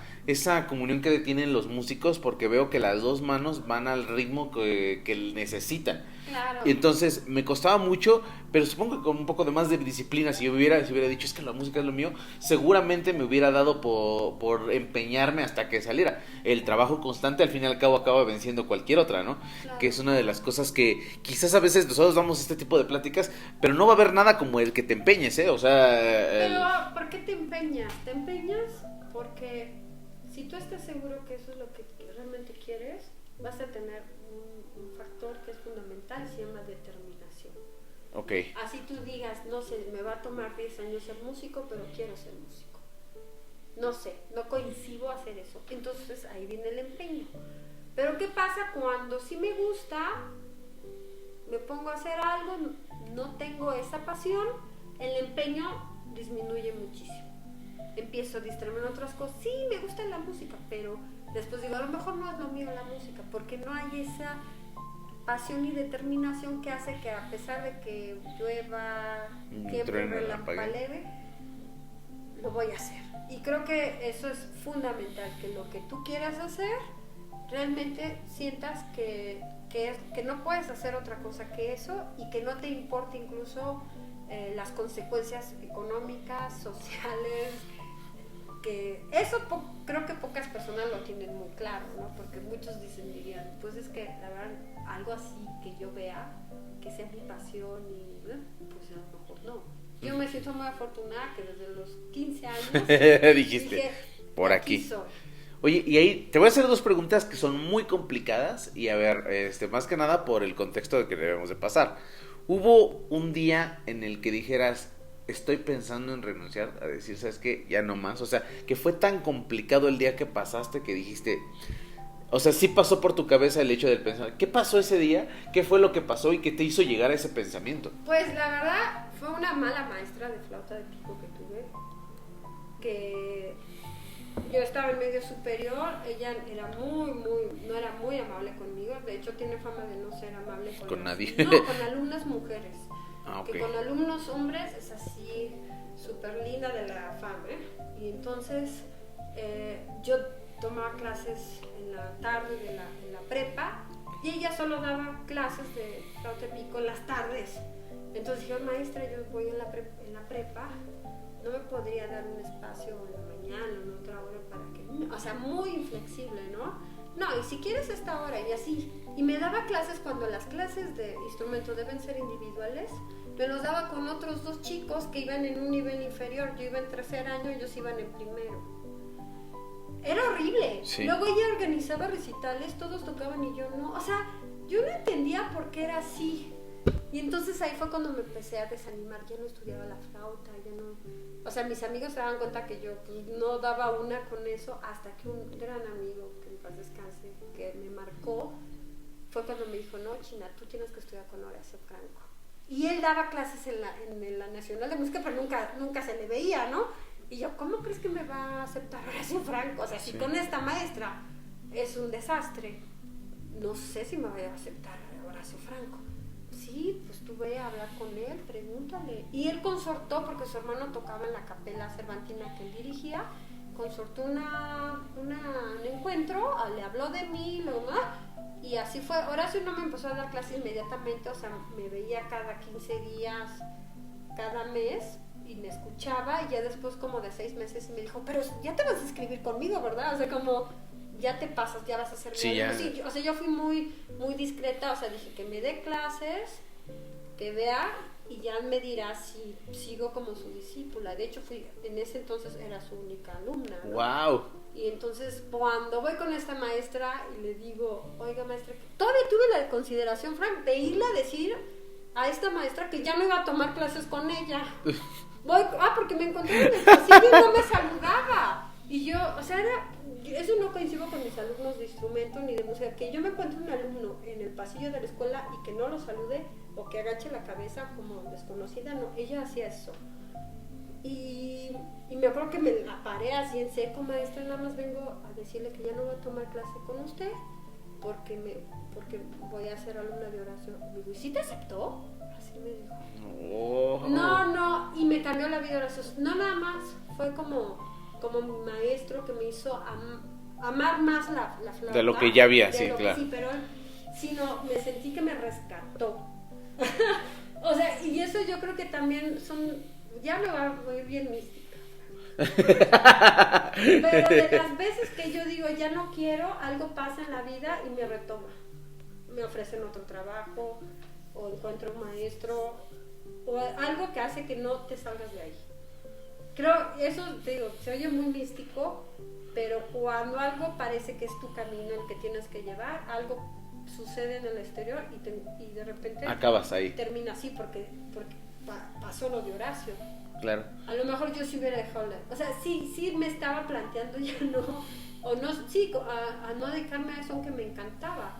comunión que tienen los músicos, porque veo que las dos manos van al ritmo que necesitan. Claro. Y entonces me costaba mucho, pero supongo que con un poco de más de disciplina, si hubiera dicho es que la música es lo mío, seguramente me hubiera dado por empeñarme hasta que saliera. El trabajo constante al fin y al cabo acaba venciendo cualquier otra, ¿no? Claro. Que es una de las cosas que quizás a veces nosotros damos este tipo de pláticas, pero no va a haber nada como el que te empeñes, ¿eh? O sea... Pero, ¿por qué te empeñas? Te empeñas porque si tú estás seguro que eso es lo que realmente quieres, vas a tener un factor que es fundamental, se llama determinación. Okay. Así tú digas, no sé, me va a tomar 10 años ser músico, pero quiero ser músico. No sé, no coincido a hacer eso. Entonces ahí viene el empeño. Pero ¿qué pasa cuando sí me gusta, me pongo a hacer algo, no tengo esa pasión, el empeño disminuye muchísimo? Empiezo a distraerme en otras cosas. Sí, me gusta la música, pero después digo, a lo mejor no es lo mío la música, porque no hay esa pasión y determinación que hace que a pesar de que llueva, siempre relampaguee, lo voy a hacer. Y creo que eso es fundamental, que lo que tú quieras hacer, realmente sientas que no puedes hacer otra cosa que eso y que no te importa incluso las consecuencias económicas, sociales, que eso creo que pocas personas lo tienen muy claro, ¿no? Porque muchos dirían, pues es que la verdad, algo así que yo vea, que sea mi pasión y pues a lo mejor no. Yo me siento muy afortunada que desde los 15 años dijiste, dije, por aquí. soy. Oye, y ahí te voy a hacer dos preguntas que son muy complicadas y a ver, más que nada por el contexto de que debemos de pasar. ¿Hubo un día en el que dijeras, estoy pensando en renunciar, a decir, ¿sabes qué? Ya no más. O sea, que fue tan complicado el día que pasaste que dijiste, o sea, sí pasó por tu cabeza el hecho del pensar, ¿qué pasó ese día? ¿Qué fue lo que pasó y qué te hizo llegar a ese pensamiento? Pues la verdad, fue una mala maestra de flauta de pico que tuve, que yo estaba en medio superior, ella era no era muy amable conmigo, de hecho tiene fama de no ser amable con nadie. No, con alumnas mujeres. Okay. Que con alumnos hombres es así súper linda de la fama, ¿eh? Y entonces yo tomaba clases en la tarde en la prepa y ella solo daba clases de flauta de pico en las tardes. Entonces dije, maestra, yo voy en la prepa, no me podría dar un espacio en la mañana o en otra hora para que, o sea, muy inflexible, ¿no? No, y si quieres esta hora y así. Y me daba clases cuando las clases de instrumento deben ser individuales, me los daba con otros 2 chicos que iban en un nivel inferior. Yo iba en tercer año, ellos iban en primero. Era horrible. Sí. Luego ella organizaba recitales, todos tocaban y yo no. O sea, yo no entendía por qué era así. Y entonces ahí fue cuando me empecé a desanimar. Ya no estudiaba la flauta, ya no... O sea, mis amigos se daban cuenta que yo pues, no daba una con eso, hasta que un gran amigo, que en paz descanse, que me marcó, fue cuando me dijo, no, China, tú tienes que estudiar con Horacio Franco. Y él daba clases en la Nacional de Música, pero nunca se le veía, ¿no? Y yo, ¿cómo crees que me va a aceptar Horacio Franco? O sea, si con esta maestra es un desastre, no sé si me voy a aceptar Horacio Franco. Sí, pues tú ve a hablar con él, pregúntale. Y él consortó, porque su hermano tocaba en la capela cervantina que él dirigía, consortó un encuentro, le habló de mí, y así fue. Horacio no me empezó a dar clases inmediatamente, o sea, me veía cada 15 días, cada mes, y me escuchaba, y ya después como de 6 meses me dijo, pero ya te vas a escribir conmigo, ¿verdad? O sea, como... ya te pasas, ya vas a hacer sí, ya. Sí, o sea, yo fui muy discreta, o sea, dije que me dé clases, que vea y ya me dirá si sigo como su discípula. De hecho, en ese entonces era su única alumna, ¿no? Wow. Y entonces cuando voy con esta maestra y le digo, oiga maestra, todavía tuve la consideración, Frank, de irle a decir a esta maestra que ya no iba a tomar clases con ella. Porque me encontré en el pasillo y no me saludaba. Y yo, o sea, eso no coincido con mis alumnos de instrumento ni de música, que yo me encuentro un alumno en el pasillo de la escuela y que no lo salude o que agache la cabeza como desconocida, no, ella hacía eso. Y me acuerdo que me la paré así en seco, maestra, nada más vengo a decirle que ya no voy a tomar clase con usted porque voy a ser alumna de Horacio. Digo, ¿y sí te aceptó? Así me dijo. Oh. No, y me cambió la vida Horacio. No, nada más, fue como mi maestro que me hizo amar más la flauta. De lo que ya había, sí, claro. Sí, pero sino me sentí que me rescató. O sea, y eso yo creo que también ya me va muy bien mística. Pero de las veces que yo digo ya no quiero, algo pasa en la vida y me retoma. Me ofrecen otro trabajo, o encuentro un maestro, o algo que hace que no te salgas de ahí. Creo, eso te digo, se oye muy místico, pero cuando algo parece que es tu camino el que tienes que llevar, algo sucede en el exterior y de repente acabas ahí. Termina así porque pasó lo de Horacio. Claro. A lo mejor yo sí hubiera dejado o sea, sí me estaba planteando ya no, o no, sí, a no dedicarme a eso aunque me encantaba.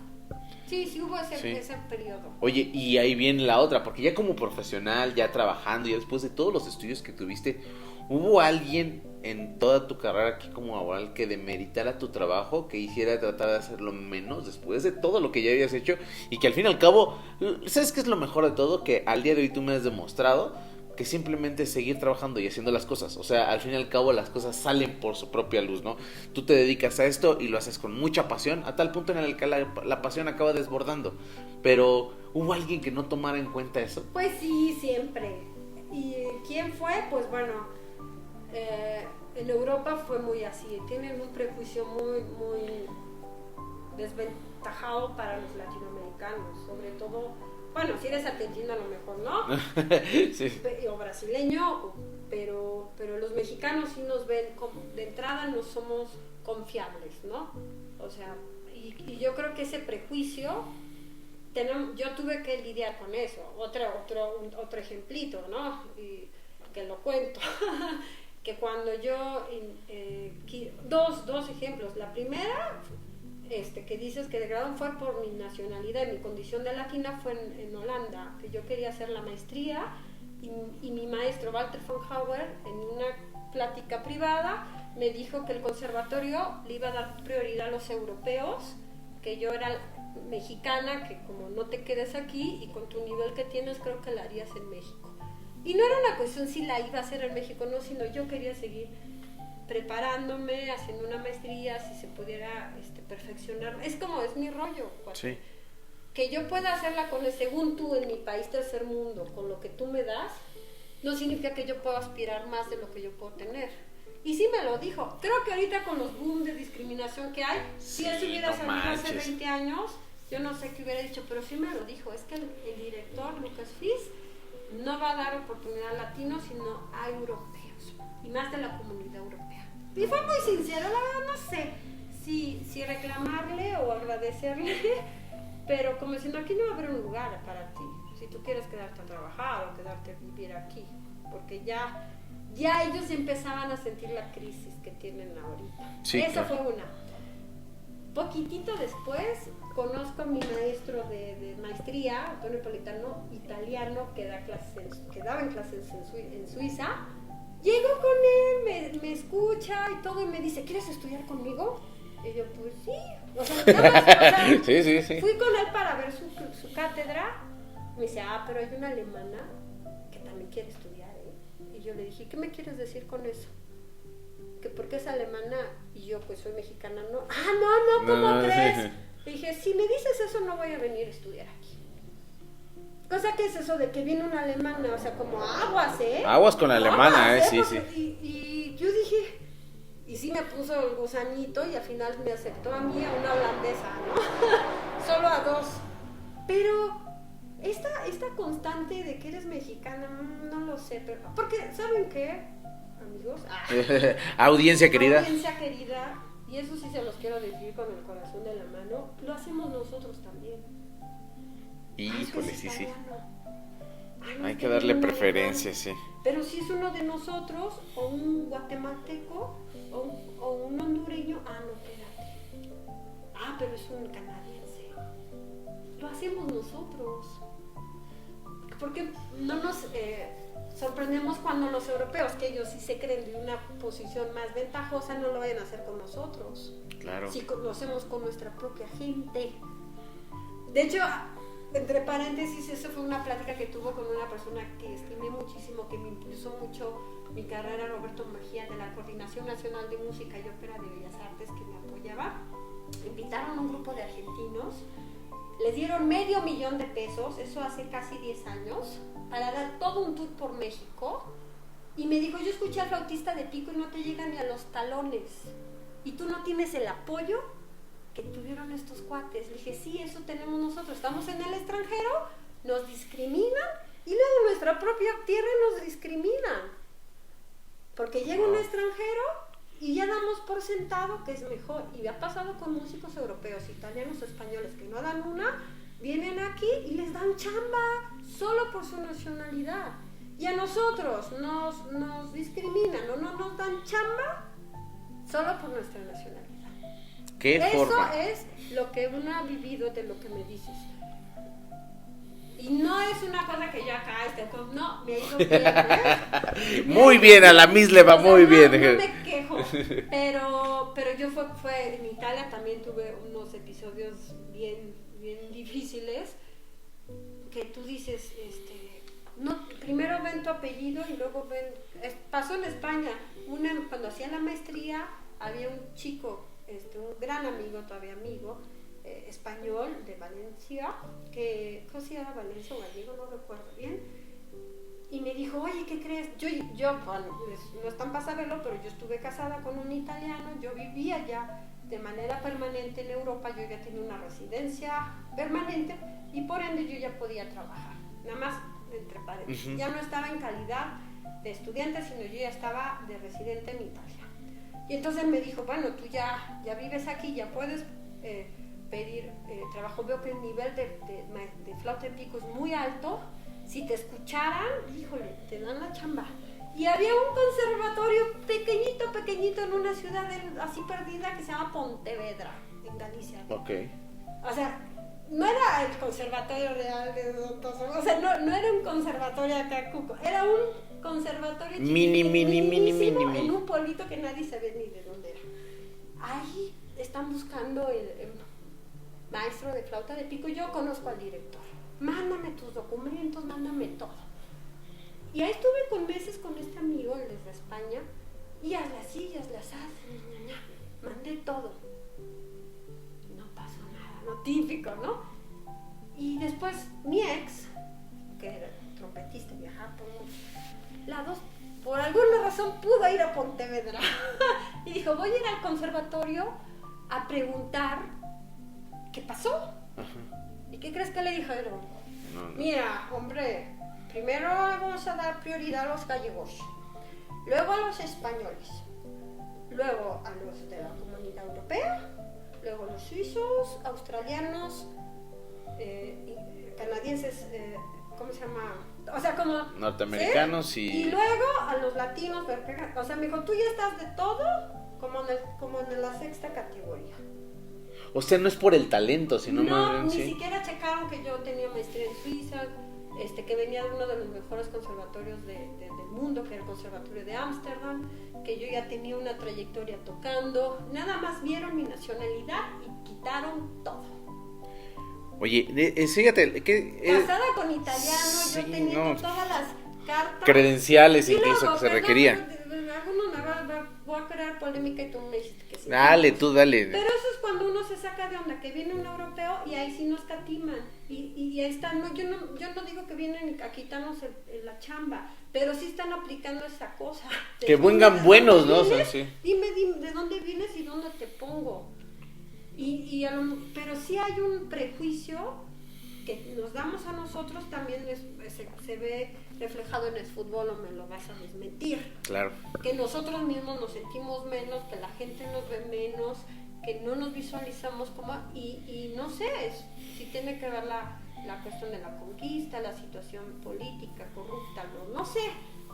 Sí hubo ese periodo. Oye, y ahí viene la otra, porque ya como profesional, ya trabajando, ya después de todos los estudios que tuviste, ¿hubo alguien en toda tu carrera aquí como laboral que demeritara tu trabajo, que hiciera tratar de hacerlo menos después de todo lo que ya habías hecho? Y que al fin y al cabo, ¿sabes qué es lo mejor de todo? Que al día de hoy tú me has demostrado que simplemente seguir trabajando y haciendo las cosas. O sea, al fin y al cabo las cosas salen por su propia luz, ¿no? Tú te dedicas a esto y lo haces con mucha pasión, a tal punto en el que la pasión acaba desbordando. Pero, ¿hubo alguien que no tomara en cuenta eso? Pues sí, siempre. ¿Y quién fue? Pues bueno, en Europa fue muy así. Tienen un prejuicio muy, muy desventajado para los latinoamericanos, sobre todo, bueno, si eres argentino a lo mejor, ¿no? Sí. O brasileño, pero los mexicanos sí nos ven, de entrada no somos confiables, ¿no? O sea, y yo creo que ese prejuicio, yo tuve que lidiar con eso. Otro ejemplito, ¿no? Y que lo cuento. Que cuando yo, dos ejemplos. La primera, que dices que de grado fue por mi nacionalidad y mi condición de latina, fue en Holanda, que yo quería hacer la maestría y mi maestro Walter von Hauer, en una plática privada, me dijo que el conservatorio le iba a dar prioridad a los europeos, que yo era mexicana, que como no te quedes aquí y con tu nivel que tienes creo que la harías en México. Y no era una cuestión si la iba a hacer en México o no, sino yo quería seguir preparándome, haciendo una maestría, si se pudiera perfeccionar. Es como, es mi rollo. Sí. Que yo pueda hacerla según tú en mi país tercer mundo, con lo que tú me das, no significa que yo pueda aspirar más de lo que yo puedo tener. Y sí me lo dijo. Creo que ahorita con los boom de discriminación que hay, si él se hubiera salido hace 20 años, yo no sé qué hubiera dicho, pero sí me lo dijo. Es que el director, Lucas Fis, no va a dar oportunidad a latinos, sino a europeos, y más de la comunidad europea. Y fue muy sincero, la verdad no sé si reclamarle o agradecerle, pero como diciendo, aquí no va a haber un lugar para ti, si tú quieres quedarte a trabajar o quedarte a vivir aquí, porque ya ellos empezaban a sentir la crisis que tienen ahorita. Sí, Esa claro. fue una. Poquitito después conozco a mi maestro de maestría, Antonio Politano, italiano, que daba en clases en Suiza. Llego con él, me escucha y todo, y me dice, ¿quieres estudiar conmigo? Y yo, pues sí. O sea, nada más, Sí. fui con él para ver su cátedra. Me dice, pero hay una alemana que también quiere estudiar, ¿eh? Y yo le dije, ¿qué me quieres decir con eso? Que porque es alemana y yo pues soy mexicana, no. No, ¿cómo crees? Sí. Le dije, si me dices eso no voy a venir a estudiar aquí. Cosa que es eso de que viene una alemana, o sea, como aguas, ¿eh? Aguas con la alemana, aguas, sí. Y yo dije, y sí me puso el gusanito y al final me aceptó a mí, a una holandesa, ¿no? Solo a dos. Pero esta constante de que eres mexicana, no lo sé, pero porque, ¿saben qué? Amigos, Audiencia querida. Audiencia querida, y eso sí se los quiero decir con el corazón de la mano, lo hacemos nosotros también. Híjole, sí. Hay que darle preferencia, sí. Pero si es uno de nosotros, o un guatemalteco, o un hondureño, no, espérate. Pero es un canadiense. Lo hacemos nosotros. Porque no nos sorprendemos cuando los europeos, que ellos sí se creen de una posición más ventajosa, no lo vayan a hacer con nosotros. Claro. Si lo hacemos con nuestra propia gente. De hecho, entre paréntesis, eso fue una plática que tuvo con una persona que estimé muchísimo, que me impulsó mucho mi carrera, Roberto Mejía, de la Coordinación Nacional de Música y Ópera de Bellas Artes, que me apoyaba. Invitaron a un grupo de argentinos, les dieron $500,000 de pesos, eso hace casi 10 años, para dar todo un tour por México, y me dijo, yo escuché al flautista de pico y no te llega ni a los talones, y tú no tienes el apoyo que tuvieron estos cuates. Le dije, sí, eso tenemos nosotros, estamos en el extranjero, nos discriminan, y luego en nuestra propia tierra nos discriminan, porque llega un extranjero y ya damos por sentado que es mejor. Y ha pasado con músicos europeos, italianos o españoles que no dan una, vienen aquí y les dan chamba solo por su nacionalidad. Y a nosotros nos discriminan o no nos dan chamba solo por nuestra nacionalidad. Eso es lo que uno ha vivido de lo que me dices. Y no es una cosa que yo acá no, me ha ido bien, ¿eh? Muy bien, a la Miss le va muy bien. No me quejo, pero yo fue en Italia también tuve unos episodios bien difíciles, que tú dices, no, primero ven tu apellido y luego pasó en España, cuando hacía la maestría, había un chico, un gran amigo, todavía amigo, español de Valencia, que ¿cómo se llama? Valencia o Gallego, no recuerdo bien, y me dijo, oye, ¿qué crees? Yo bueno, no es tan para saberlo, pero yo estuve casada con un italiano, yo vivía ya de manera permanente en Europa, yo ya tenía una residencia permanente y por ende yo ya podía trabajar, nada más entre paréntesis, ya no estaba en calidad de estudiante, sino yo ya estaba de residente en Italia. Y entonces él me dijo, bueno, tú ya vives aquí, ya puedes pedir trabajo, veo que el nivel de flauta de pico es muy alto, si te escucharan, híjole, te dan la chamba. Y había un conservatorio pequeñito en una ciudad así perdida que se llama Pontevedra, en Galicia. Ok. O sea, no era el conservatorio real de Don Toso, o sea, no era un conservatorio acá Cuco, era un conservatorio Mini. en un pueblito que nadie sabe ni de dónde era. Ahí están buscando el maestro de flauta de pico, yo conozco al director. Mándame tus documentos, mándame todo. Y ahí estuve con meses con este amigo, el desde España, y hazle así, hazle así, mandé todo. No pasó nada, lo típico, ¿no? Y después mi ex, que era trompetista, viajaba por muchos lados, por alguna razón pudo ir a Pontevedra. Y dijo, voy a ir al conservatorio a preguntar qué pasó. Ajá. ¿Y qué crees que le dijeron? No. Mira, hombre, primero vamos a dar prioridad a los gallegos, luego a los españoles, luego a los de la Comunidad Europea, luego a los suizos, australianos, canadienses, ¿cómo se llama? O sea, como norteamericanos, ¿sí? Y luego a los latinos, o sea, me dijo, tú ya estás de todo como en la sexta categoría. O sea, no es por el talento, sino más bien, ni siquiera checaron que yo tenía maestría en Suiza, que venía de uno de los mejores conservatorios del mundo, que era el Conservatorio de Ámsterdam, que yo ya tenía una trayectoria tocando. Nada más vieron mi nacionalidad y quitaron todo. Oye, fíjate que casada con italiano, sí, yo tenía todas las cartas, credenciales incluso luego, que se requerían. Voy a crear polémica y tú me dijiste que sí. Dale, tú dale. Pero eso es cuando uno se saca de onda, que viene un europeo y ahí sí nos catiman. Y ahí están, yo no digo que vienen a quitarnos la chamba, pero sí están aplicando esa cosa. Que vengan buenos, ¿no? O sea, sí. Dime de dónde vienes y dónde te pongo. Pero sí hay un prejuicio que nos damos a nosotros, también se ve reflejado en el fútbol, o me lo vas a desmentir. Claro. Que nosotros mismos nos sentimos menos, que la gente nos ve menos, que no nos visualizamos como, y no sé, si tiene que ver la cuestión de la conquista, la situación política, corrupta, no sé,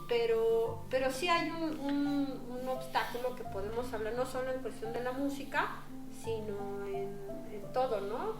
pero sí hay un obstáculo que podemos hablar, no solo en cuestión de la música, sino en todo, ¿no?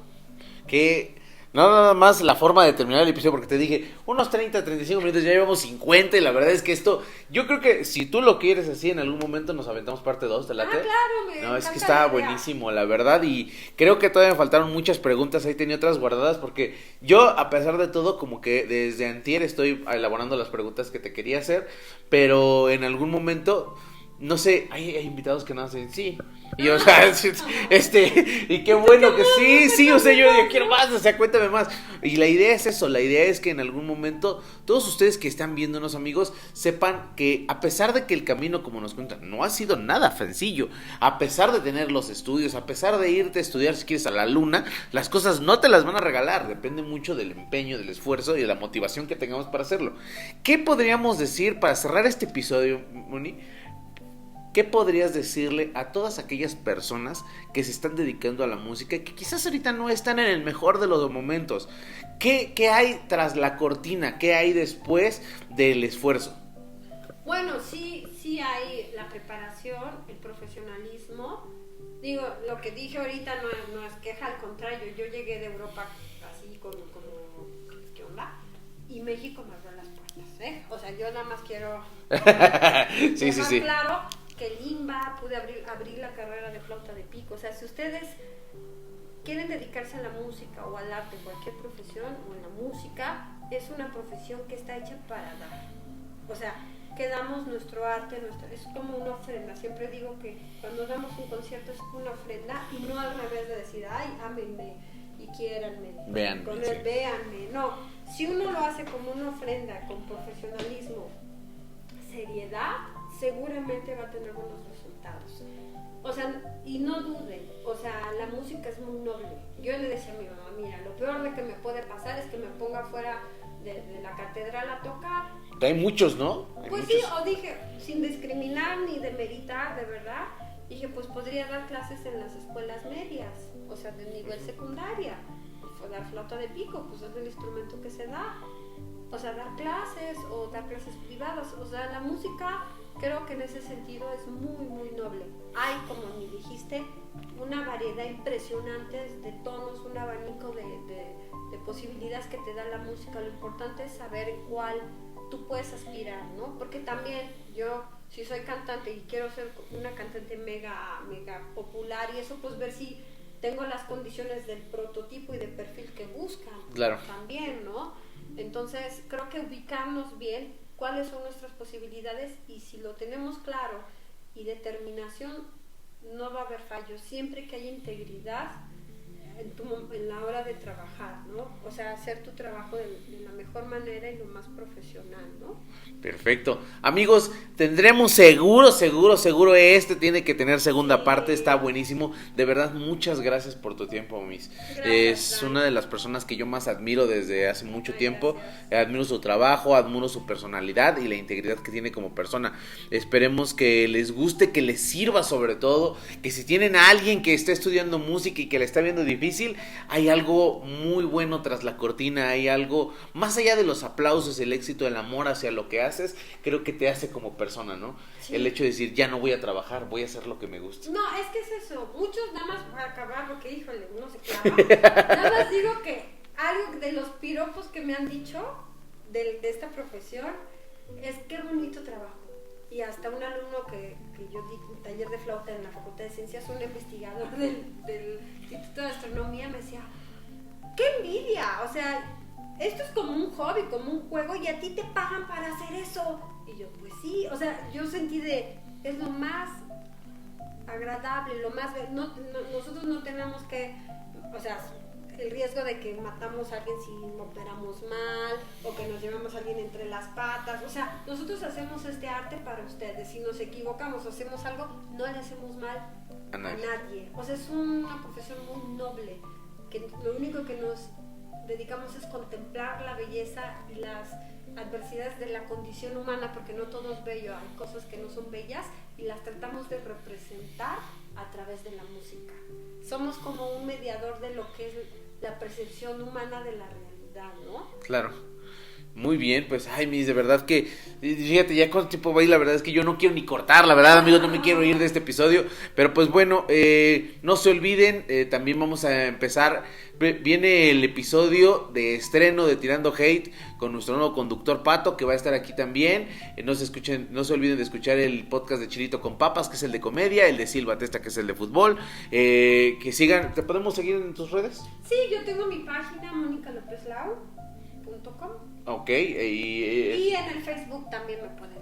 Que no nada más la forma de terminar el episodio, porque te dije unos 30, 35 minutos, ya llevamos 50 y la verdad es que esto, yo creo que si tú lo quieres así, en algún momento nos aventamos parte 2, ¿te late? Claro, no, es que está buenísimo, la verdad, y creo que todavía me faltaron muchas preguntas, ahí tenía otras guardadas, porque yo, a pesar de todo, como que desde antier estoy elaborando las preguntas que te quería hacer, pero en algún momento, no sé, hay invitados que no hacen sí. Y o sea, y qué bueno que sí, o sea, yo quiero más, o sea, cuéntame más. Y la idea es eso, la idea es que en algún momento todos ustedes que están viéndonos, amigos, sepan que a pesar de que el camino, como nos cuentan, no ha sido nada sencillo, a pesar de tener los estudios, a pesar de irte a estudiar si quieres a la luna, las cosas no te las van a regalar, depende mucho del empeño, del esfuerzo y de la motivación que tengamos para hacerlo. ¿Qué podríamos decir para cerrar este episodio, Moni? ¿Qué podrías decirle a todas aquellas personas que se están dedicando a la música y que quizás ahorita no están en el mejor de los momentos? ¿Qué hay tras la cortina? ¿Qué hay después del esfuerzo? Bueno, sí hay la preparación, el profesionalismo. Digo, lo que dije ahorita no es queja, al contrario, yo llegué de Europa así como ¿qué onda? Y México me abrió las puertas, ¿eh? O sea, yo nada más quiero sí. Claro que el IMBA pude abrir la carrera de flauta de pico. O sea, si ustedes quieren dedicarse a la música o al arte, cualquier profesión, o en la música, es una profesión que está hecha para dar. O sea, que damos nuestro arte, es como una ofrenda. Siempre digo que cuando damos un concierto es una ofrenda y no al revés de decir, ay, ámenme y quiéranme, véanme, véanme. No, si uno lo hace como una ofrenda, con profesionalismo, seriedad, seguramente va a tener buenos resultados. O sea, y no duden, o sea, la música es muy noble. Yo le decía a mi mamá, mira, lo peor de que me puede pasar es que me ponga fuera de la catedral a tocar. Hay muchos, ¿no? Hay Pues muchos. sí, o dije, sin discriminar ni demeritar, de verdad, dije, pues podría dar clases en las escuelas medias, o sea, de nivel secundaria. Dar flauta de pico, pues es el instrumento que se da. O sea, dar clases o dar clases privadas. O sea, la música creo que en ese sentido es muy, muy noble. Hay, como me dijiste, una variedad impresionante de tonos, un abanico de posibilidades que te da la música. Lo importante es saber en cuál tú puedes aspirar, ¿no? Porque también yo, si soy cantante y quiero ser una cantante mega, mega popular y eso, pues ver si tengo las condiciones del prototipo y del perfil que buscan. Claro. También, ¿no? Entonces, creo que ubicarnos bien cuáles son nuestras posibilidades y si lo tenemos claro y determinación, no va a haber fallos. Siempre que haya integridad en la hora de trabajar, ¿no? O sea, hacer tu trabajo de la mejor manera y lo más profesional, ¿no? Perfecto. Amigos, tendremos seguro este tiene que tener segunda parte, está buenísimo. De verdad, muchas gracias por tu tiempo, Miss. Es una de las personas que yo más admiro desde hace mucho tiempo. Admiro su trabajo, admiro su personalidad y la integridad que tiene como persona. Esperemos que les guste, que les sirva sobre todo, que si tienen a alguien que está estudiando música y que le está viendo difícil, hay algo muy bueno tras la cortina, hay algo más allá de los aplausos, el éxito, el amor hacia lo que haces, creo que te hace como persona, ¿no? Sí. El hecho de decir, ya no voy a trabajar, voy a hacer lo que me gusta. No, es que es eso, muchos nada más para acabar, porque híjole, uno se clava, nada más digo que algo de los piropos que me han dicho de esta profesión es qué bonito trabajo. Y hasta un alumno que yo di un taller de flauta en la Facultad de Ciencias, un investigador del Instituto de Astronomía, me decía, ¡qué envidia! O sea, esto es como un hobby, como un juego, y a ti te pagan para hacer eso. Y yo, pues sí, o sea, yo sentí es lo más agradable, lo más... nosotros no tenemos que, o sea, el riesgo de que matamos a alguien si operamos mal o que nos llevamos a alguien entre las patas, o sea, nosotros hacemos este arte para ustedes. Si nos equivocamos o hacemos algo, no le hacemos mal a nadie. O sea, es una profesión muy noble, que lo único que nos dedicamos es contemplar la belleza y las adversidades de la condición humana, porque no todo es bello, hay cosas que no son bellas y las tratamos de representar a través de la música. Somos como un mediador de lo que es la percepción humana de la realidad, ¿no? Claro. Muy bien, pues, ay, Miss, de verdad que, fíjate, ya cuánto tiempo va a ir, la verdad es que yo no quiero ni cortar, la verdad, amigos, no me quiero ir de este episodio, pero pues bueno, no se olviden, también vamos a empezar, viene el episodio de estreno de Tirando Hate con nuestro nuevo conductor Pato, que va a estar aquí también. No se olviden de escuchar el podcast de Chilito con Papas, que es el de comedia, el de Silva Testa, que es el de fútbol. Que sigan, ¿te podemos seguir en tus redes? Sí, yo tengo mi página monicalopezlau.com. Ok, y en el Facebook también me pueden.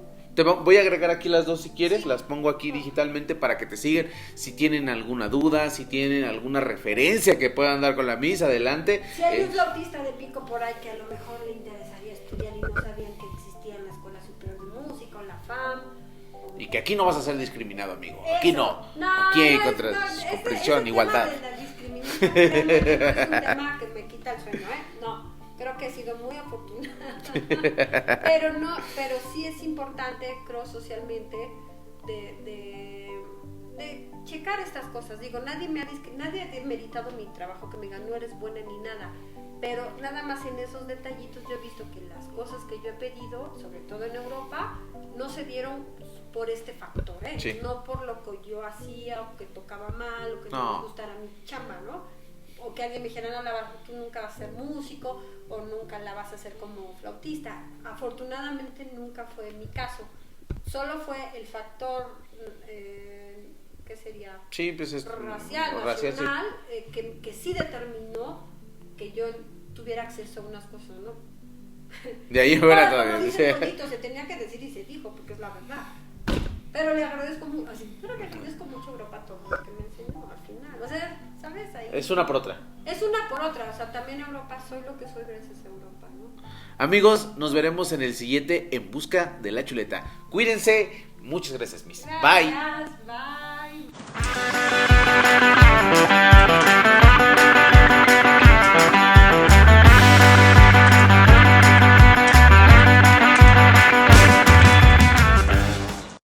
Voy a agregar aquí las dos si quieres, sí. Las pongo aquí digitalmente para que te sigan. Si tienen alguna duda, si tienen alguna referencia que puedan dar con la Miss, adelante. Si hay un flautista de pico por ahí que a lo mejor le interesaría estudiar y no sabían que existía en la Escuela Superior de Música o la FAM. Y que aquí no vas a ser discriminado, amigo. Eso. Aquí no. Aquí hay comprensión, igualdad. Tema de la discriminación es un tema que me quita el sueño, ¿eh? No. Creo que he sido muy afortunada, pero sí es importante, creo, socialmente, de checar estas cosas. Digo, nadie ha demeritado mi trabajo, que me digan no eres buena ni nada, pero nada más en esos detallitos yo he visto que las cosas que yo he pedido, sobre todo en Europa, no se dieron por este factor, ¿eh? Sí. No por lo que yo hacía, o que tocaba mal, o que no me gustara mi chamba, ¿no? O que alguien me dijera, no, tú nunca vas a ser músico o nunca la vas a hacer como flautista. Afortunadamente nunca fue mi caso. Solo fue el factor, ¿qué sería? Sí, pues racial, nacional, sí. Que sí determinó que yo tuviera acceso a unas cosas, ¿no? De ahí fuera todavía. Como dice el Polito, se tenía que decir y se dijo, porque es la verdad. Pero le agradezco mucho, así, pero le agradezco mucho a Europa todo lo que me enseñó al final. O sea, ¿sabes? Ahí, Es una por otra. es una por otra, o sea, también Europa, soy lo que soy gracias a Europa, ¿no? Amigos, nos veremos en el siguiente En Busca de la Chuleta. Cuídense. Muchas gracias, Miss. Bye. Gracias, bye.